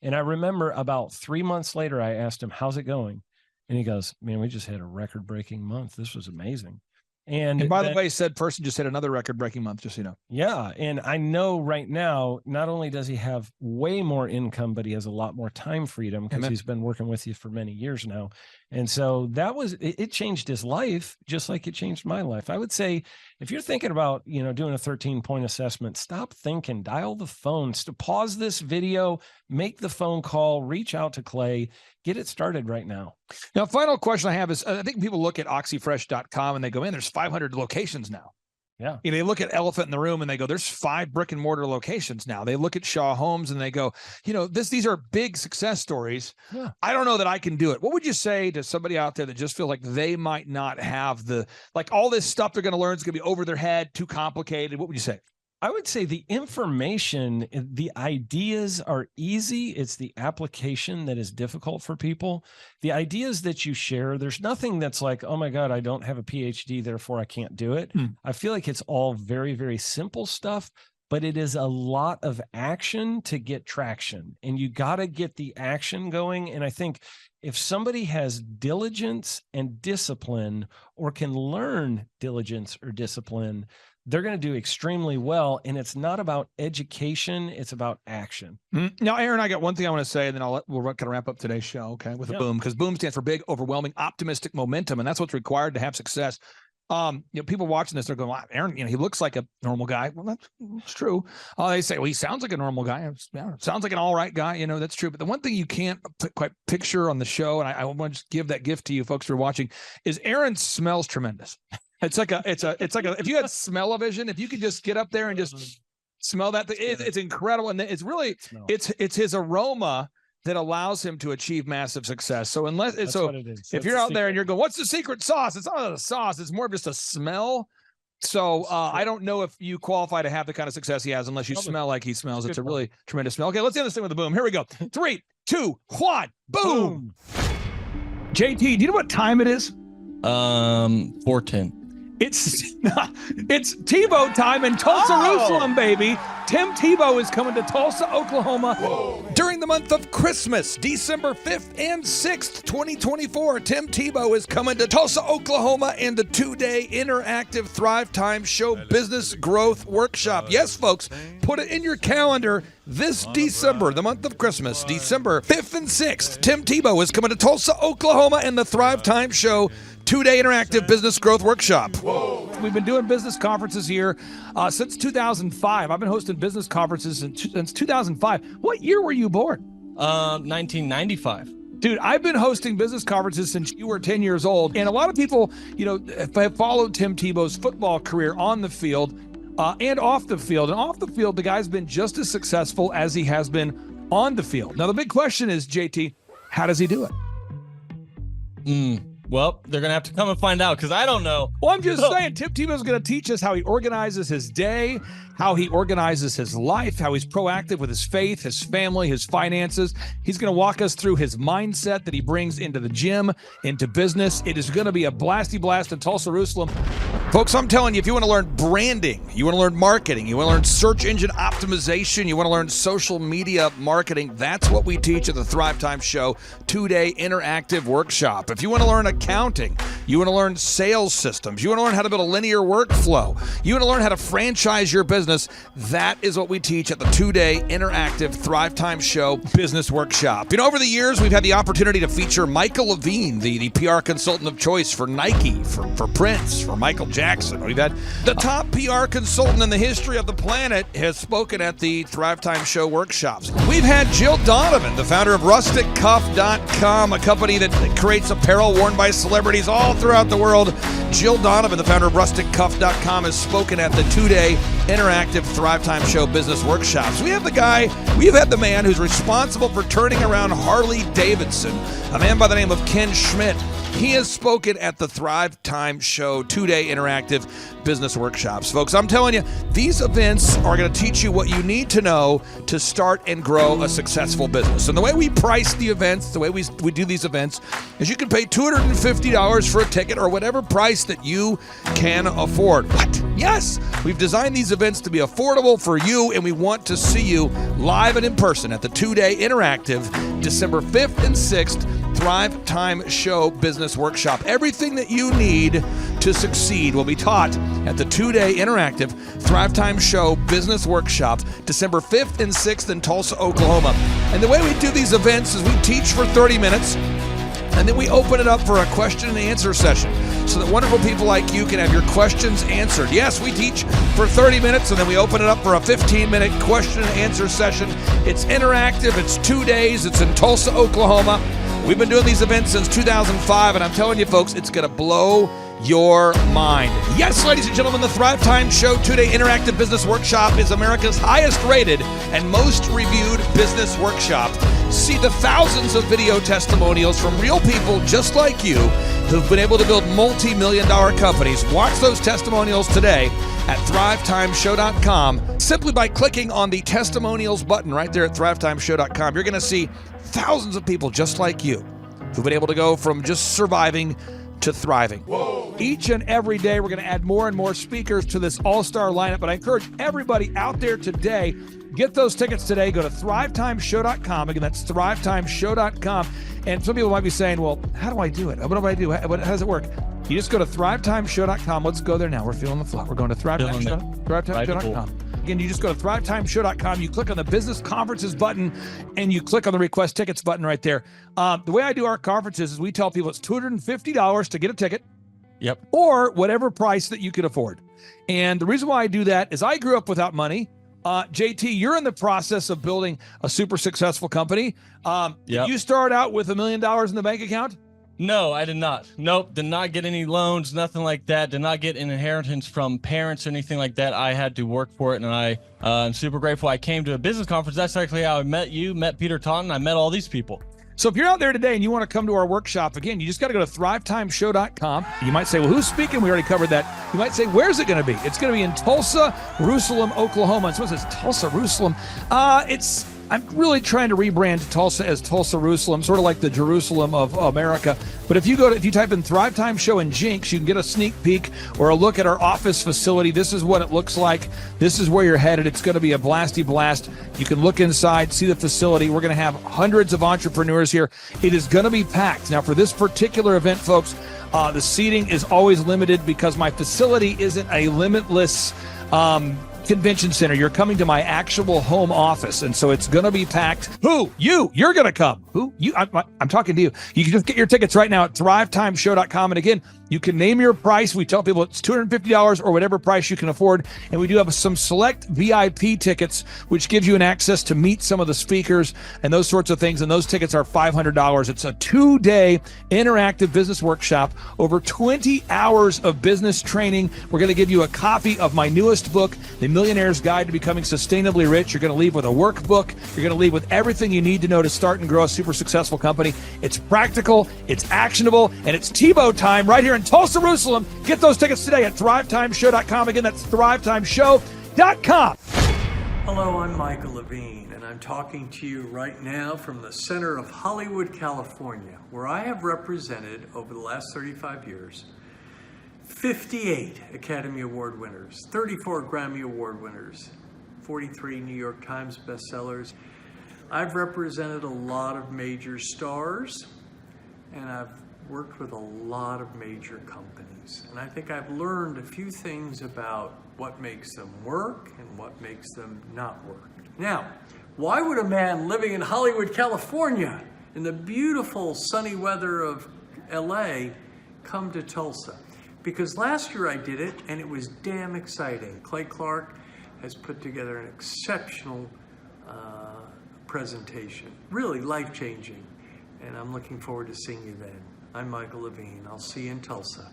And I remember about 3 months later, I asked him, how's it going? And he goes, man, we just had a record-breaking month. This was amazing. And by the way, said person just hit another record-breaking month, just so you know. Yeah. And I know right now, not only does he have way more income, but he has a lot more time freedom because he's been working with you for many years now. And so it changed his life, just like it changed my life. I would say if you're thinking about, doing a 13-point assessment, stop thinking, dial the phone, pause this video, make the phone call, reach out to Clay, get it started right now. Now, final question I have is, I think people look at oxyfresh.com and they go, man, there's 500 locations now. Yeah. They look at Elephant in the Room and they go, there's 5 brick and mortar locations now. They look at Shaw Homes and they go, these are big success stories. Yeah. I don't know that I can do it. What would you say to somebody out there that just feels like they might not have all this stuff they're going to learn is going to be over their head, too complicated? What would you say? I would say the information, the ideas are easy. It's the application that is difficult for people. The ideas that you share, there's nothing that's like, oh my God, I don't have a PhD, therefore I can't do it. I feel like it's all very, very simple stuff, but it is a lot of action to get traction. And you got to get the action going. And I think if somebody has diligence and discipline, or can learn diligence or discipline, they're going to do extremely well. And it's not about education, it's about action. Now, Aaron, I got one thing I want to say, and then we'll kind of wrap up today's show, okay, with a boom, because boom stands for big, overwhelming, optimistic momentum, and that's what's required to have success. People watching this, they're going, well, Aaron, he looks like a normal guy. Well, that's true. They say, well, he sounds like a normal guy. Sounds like an all right guy. That's true. But the one thing you can't quite picture on the show, and I want to just give that gift to you folks who are watching, is Aaron smells tremendous. It's like if you had smell-o-vision, if you could just get up there and just smell that thing, it's incredible. And it's really, it's his aroma that allows him to achieve massive success. So if you're out there and you're going, what's the secret sauce? It's not a sauce. It's more of just a smell. So I don't know if you qualify to have the kind of success he has unless you smell like he smells. It's a really tremendous smell. Okay, let's end this thing with a boom. Here we go. 3, 2, 1, boom. JT, do you know what time it is? 4:10. It's Tebow time in Tulsa, Jerusalem, baby. Tim Tebow is coming to Tulsa, Oklahoma. During the month of Christmas, December 5th and 6th, 2024. Tim Tebow is coming to Tulsa, Oklahoma in the 2-day interactive Thrivetime Show Business Growth Workshop. Yes, folks, put it in your calendar. This December, the month of Christmas, December 5th and 6th, Tim Tebow is coming to Tulsa, Oklahoma in the Thrivetime Show 2-day interactive business growth workshop. We've been doing business conferences here since 2005. I've been hosting business conferences since 2005. What year were you born? 1995. Dude, I've been hosting business conferences since you were 10 years old. And a lot of people, have followed Tim Tebow's football career on the field and off the field. And off the field, the guy's been just as successful as he has been on the field. Now, the big question is, JT, how does he do it? Well, they're going to have to come and find out because I don't know. Well, I'm just saying, Tim Tebow is going to teach us how he organizes his day, how he organizes his life, how he's proactive with his faith, his family, his finances. He's going to walk us through his mindset that he brings into the gym, into business. It is going to be a blasty blast in Tulsa, Jerusalem. Folks, I'm telling you, if you want to learn branding, you want to learn marketing, you want to learn search engine optimization, you want to learn social media marketing, that's what we teach at the Thrivetime Show 2-day interactive workshop. If you want to learn accounting, you want to learn sales systems, you want to learn how to build a linear workflow, you want to learn how to franchise your business, that is what we teach at the 2-day interactive Thrivetime Show business workshop. Over the years, we've had the opportunity to feature Michael Levine, the PR consultant of choice for Nike, for Prince, for Michael Jackson. We've had the top PR consultant in the history of the planet has spoken at the Thrivetime Show workshops. We've had Jill Donovan, the founder of RusticCuff.com, a company that creates apparel worn by celebrities all throughout the world. Jill Donovan, the founder of RusticCuff.com, has spoken at the 2-day interactive Thrivetime Show business workshops. We have had the man who's responsible for turning around Harley Davidson, a man by the name of Ken Schmidt. He has spoken at the Thrivetime Show 2-day interactive business workshops. Folks, I'm telling you, these events are going to teach you what you need to know to start and grow a successful business. And the way we price the events, the way we do these events, is you can pay $250 for a ticket or whatever price that you can afford. What? Yes, we've designed these events to be affordable for you, and we want to see you live and in person at the 2-day interactive December 5th and 6th Thrivetime Show Business Workshop. Everything that you need to succeed will be taught at the 2-day interactive Thrivetime Show Business Workshop, December 5th and 6th in Tulsa, Oklahoma. And the way we do these events is we teach for 30 minutes, and then we open it up for a question and answer session. so that wonderful people like you can have your questions answered. Yes, we teach for 30 minutes and then we open it up for a 15-minute question and answer session. It's interactive. It's 2 days. It's in Tulsa, Oklahoma. We've been doing these events since 2005, and I'm telling you, folks, it's going to blow your mind. Yes, ladies and gentlemen, the Thrivetime Show 2-day interactive business workshop is America's highest rated and most reviewed business workshop. See the thousands of video testimonials from real people just like you who've been able to build multi-million-dollar companies. Watch those testimonials today at thrivetimeshow.com simply by clicking on the testimonials button right there at thrivetimeshow.com. You're going to see thousands of people just like you who've been able to go from just surviving to thriving. Whoa. Each and every day, we're going to add more and more speakers to this all-star lineup, but I encourage everybody out there today, get those tickets today. Go to thrivetimeshow.com. Again, that's thrivetimeshow.com. And some people might be saying, well, how do I do it? What do I do? How does it work? You just go to thrivetimeshow.com. Let's go there now. We're feeling the flow. We're going to thrivetimeshow.com. Again, you just go to thrivetimeshow.com. You click on the business conferences button, and you click on the request tickets button right there. The way I do our conferences is we tell people it's $250 to get a ticket. Yep. Or whatever price that you can afford. And the reason why I do that is I grew up without money. JT, you're in the process of building a super successful company. Yep. You start out with $1 million in the bank account? No, I did not. Nope, did not get any loans, nothing like that. Did not get an inheritance from parents or anything like that. I had to work for it, and I'm super grateful. I came to a business conference. That's actually how I met you, met Peter Taunton. I met all these people. So if you're out there today and you want to come to our workshop, again, you just got to go to thrivetimeshow.com. You might say, well, who's speaking? We already covered that. You might say, where's it going to be? It's going to be in Tulsa, Jerusalem, Oklahoma. And someone says, Tulsa, Jerusalem. I'm really trying to rebrand Tulsa as Tulsa, Jerusalem, sort of like the Jerusalem of America. But if you type in Thrivetime Show and Jinx, you can get a sneak peek or a look at our office facility. This is what it looks like. This is where you're headed. It's going to be a blasty blast. You can look inside, see the facility. We're going to have hundreds of entrepreneurs here. It is going to be packed. Now, for this particular event, folks, the seating is always limited because my facility isn't a limitless convention center. You're coming to my actual home office, and so it's going to be packed. Who? You're going to come. Who? You? I'm talking to you. You can just get your tickets right now at thrivetimeshow.com. And again, you can name your price. We tell people it's $250 or whatever price you can afford. And we do have some select VIP tickets, which gives you an access to meet some of the speakers and those sorts of things. And those tickets are $500. It's a 2-day interactive business workshop, over 20 hours of business training. We're going to give you a copy of my newest book, The Millionaire's Guide to Becoming Sustainably Rich. You're going to leave with a workbook. You're going to leave with everything you need to know to start and grow a super successful company. It's practical, it's actionable, and it's Tebow time right here in Tulsa, Jerusalem. Get those tickets today at thrivetimeshow.com. Again, that's thrivetimeshow.com. Hello, I'm Michael Levine, and I'm talking to you right now from the center of Hollywood, California, where I have represented over the last 35 years 58 Academy Award winners, 34 Grammy Award winners, 43 New York Times bestsellers. I've represented a lot of major stars, and I've worked with a lot of major companies. And I think I've learned a few things about what makes them work and what makes them not work. Now, why would a man living in Hollywood, California, in the beautiful sunny weather of LA, come to Tulsa? Because last year I did it, and it was damn exciting. Clay Clark has put together an exceptional presentation, really life-changing, and I'm looking forward to seeing you then. I'm Michael Levine. I'll see you in Tulsa.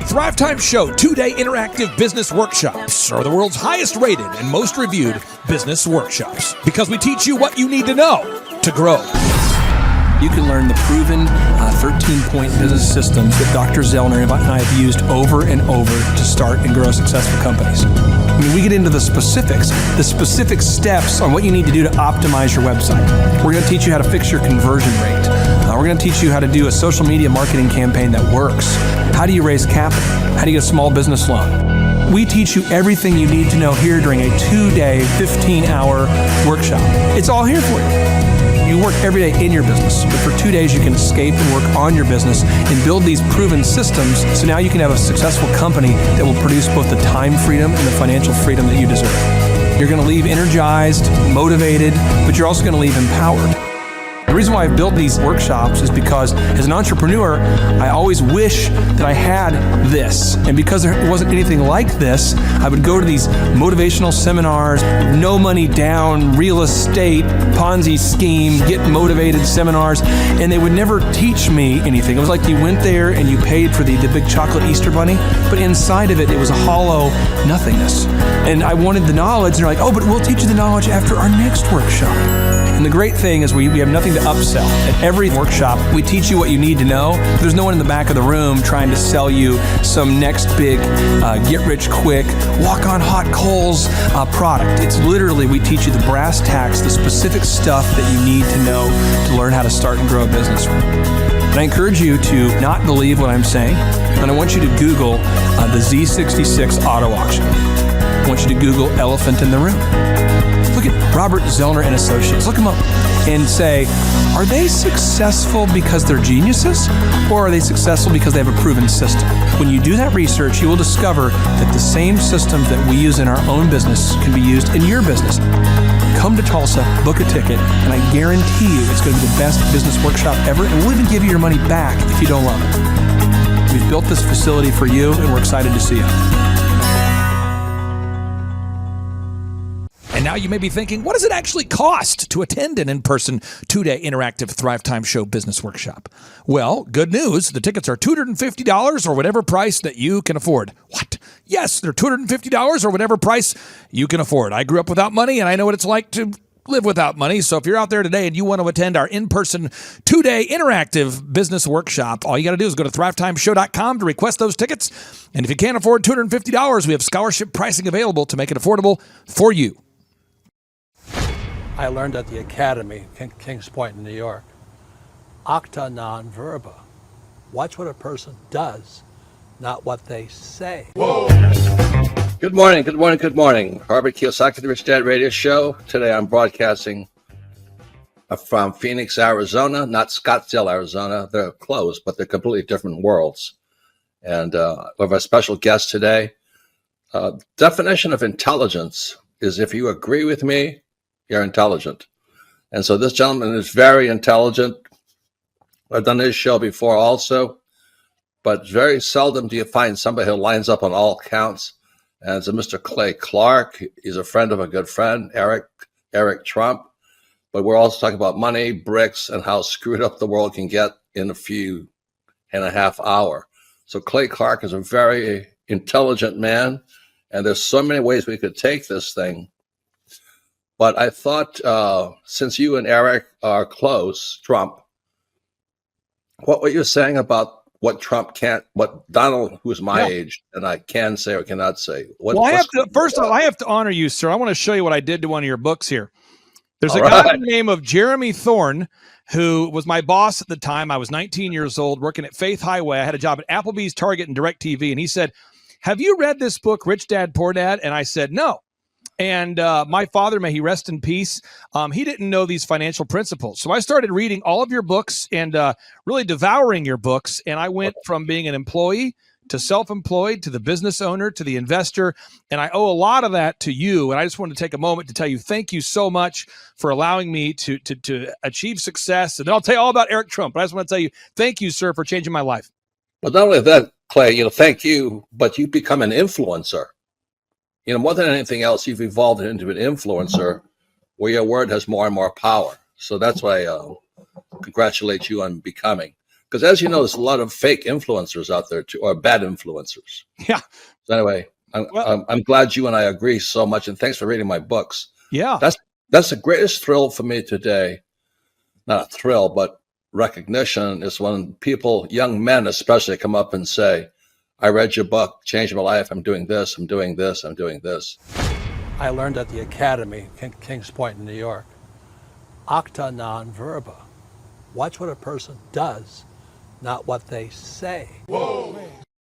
Thrivetime Show 2-day interactive business workshops are the world's highest rated and most reviewed business workshops because we teach you what you need to know to grow. You can learn the proven 13-point business systems that Dr. Zellner and I have used over and over to start and grow successful companies. I mean, we get into the specific steps on what you need to do to optimize your website. We're going to teach you how to fix your conversion rate. We're going to teach you how to do a social media marketing campaign that works. How do you raise capital? How do you get a small business loan? We teach you everything you need to know here during a 2-day, 15-hour workshop. It's all here for you. You work every day in your business, but for 2 days you can escape and work on your business and build these proven systems so now you can have a successful company that will produce both the time freedom and the financial freedom that you deserve. You're going to leave energized, motivated, but you're also going to leave empowered. The reason why I built these workshops is because as an entrepreneur, I always wish that I had this. And because there wasn't anything like this, I would go to these motivational seminars, no money down, real estate, Ponzi scheme, get motivated seminars, and they would never teach me anything. It was like you went there and you paid for the big chocolate Easter bunny, but inside of it, it was a hollow nothingness. And I wanted the knowledge, and they're like, oh, but we'll teach you the knowledge after our next workshop. And the great thing is we have nothing to upsell. At every workshop, we teach you what you need to know. There's no one in the back of the room trying to sell you some next big get-rich-quick, walk-on-hot-coals product. It's literally, we teach you the brass tacks, the specific stuff that you need to know to learn how to start and grow a business. And I encourage you to not believe what I'm saying, and I want you to Google the Z66 auto auction. I want you to Google elephant in the room. Look at Robert Zellner and Associates. Look them up and say, are they successful because they're geniuses, or are they successful because they have a proven system? When you do that research, you will discover that the same systems that we use in our own business can be used in your business. Come to Tulsa, book a ticket, and I guarantee you it's going to be the best business workshop ever, and we'll even give you your money back if you don't love it. We've built this facility for you, and we're excited to see you. And now you may be thinking, what does it actually cost to attend an in-person 2-day interactive Thrivetime Show business workshop? Well, good news. The tickets are $250 or whatever price that you can afford. What? Yes, they're $250 or whatever price you can afford. I grew up without money, and I know what it's like to live without money. So if you're out there today and you want to attend our in-person 2-day interactive business workshop, all you got to do is go to thrivetimeshow.com to request those tickets. And if you can't afford $250, we have scholarship pricing available to make it affordable for you. I learned at the Academy, Kings Point in New York. Acta non verba. Watch what a person does, not what they say. Whoa. Good morning, good morning, good morning. Robert Kiyosaki, the Rich Dad Radio Show. Today I'm broadcasting from Phoenix, Arizona, not Scottsdale, Arizona. They're close, but they're completely different worlds. And we have a special guest today. Definition of intelligence is if you agree with me, you're intelligent. And so this gentleman is very intelligent. I've done his show before also, but very seldom do you find somebody who lines up on all counts. And it's a Mr. Clay Clark. He's a friend of a good friend, Eric Trump. But we're also talking about money, bricks, and how screwed up the world can get in a few and a half hour. So Clay Clark is a very intelligent man, and there's so many ways we could take this thing. But I thought, since you and Eric are close, Trump, what you're saying about what Trump can't, what Donald, who's my age, and I can say or cannot say. First of all, I have to honor you, sir. I want to show you what I did to one of your books here. There's a guy by the name of Jeremy Thorne, who was my boss at the time. I was 19 years old, working at Faith Highway. I had a job at Applebee's, Target, and DirecTV. And he said, have you read this book, Rich Dad, Poor Dad? And I said, no. And my father, may he rest in peace, he didn't know these financial principles. So I started reading all of your books and really devouring your books. And I went from being an employee to self-employed to the business owner to the investor. And I owe a lot of that to you. And I just wanted to take a moment to tell you thank you so much for allowing me to achieve success. And then I'll tell you all about Eric Trump. But I just want to tell you thank you, sir, for changing my life. But not only that, Clay, thank you, but you become an influencer. More than anything else, you've evolved into an influencer where your word has more and more power. So that's why I congratulate you on becoming. Because as you know, there's a lot of fake influencers out there too, or bad influencers. Yeah. So anyway, I'm glad you and I agree so much, and thanks for reading my books. Yeah. That's the greatest thrill for me today. Not a thrill, but recognition is when people, young men especially, come up and say, I read your book, changed my life. I'm doing this, I'm doing this, I'm doing this. I learned at the Academy, Kings Point in New York. Acta non verba. Watch what a person does, not what they say. Whoa.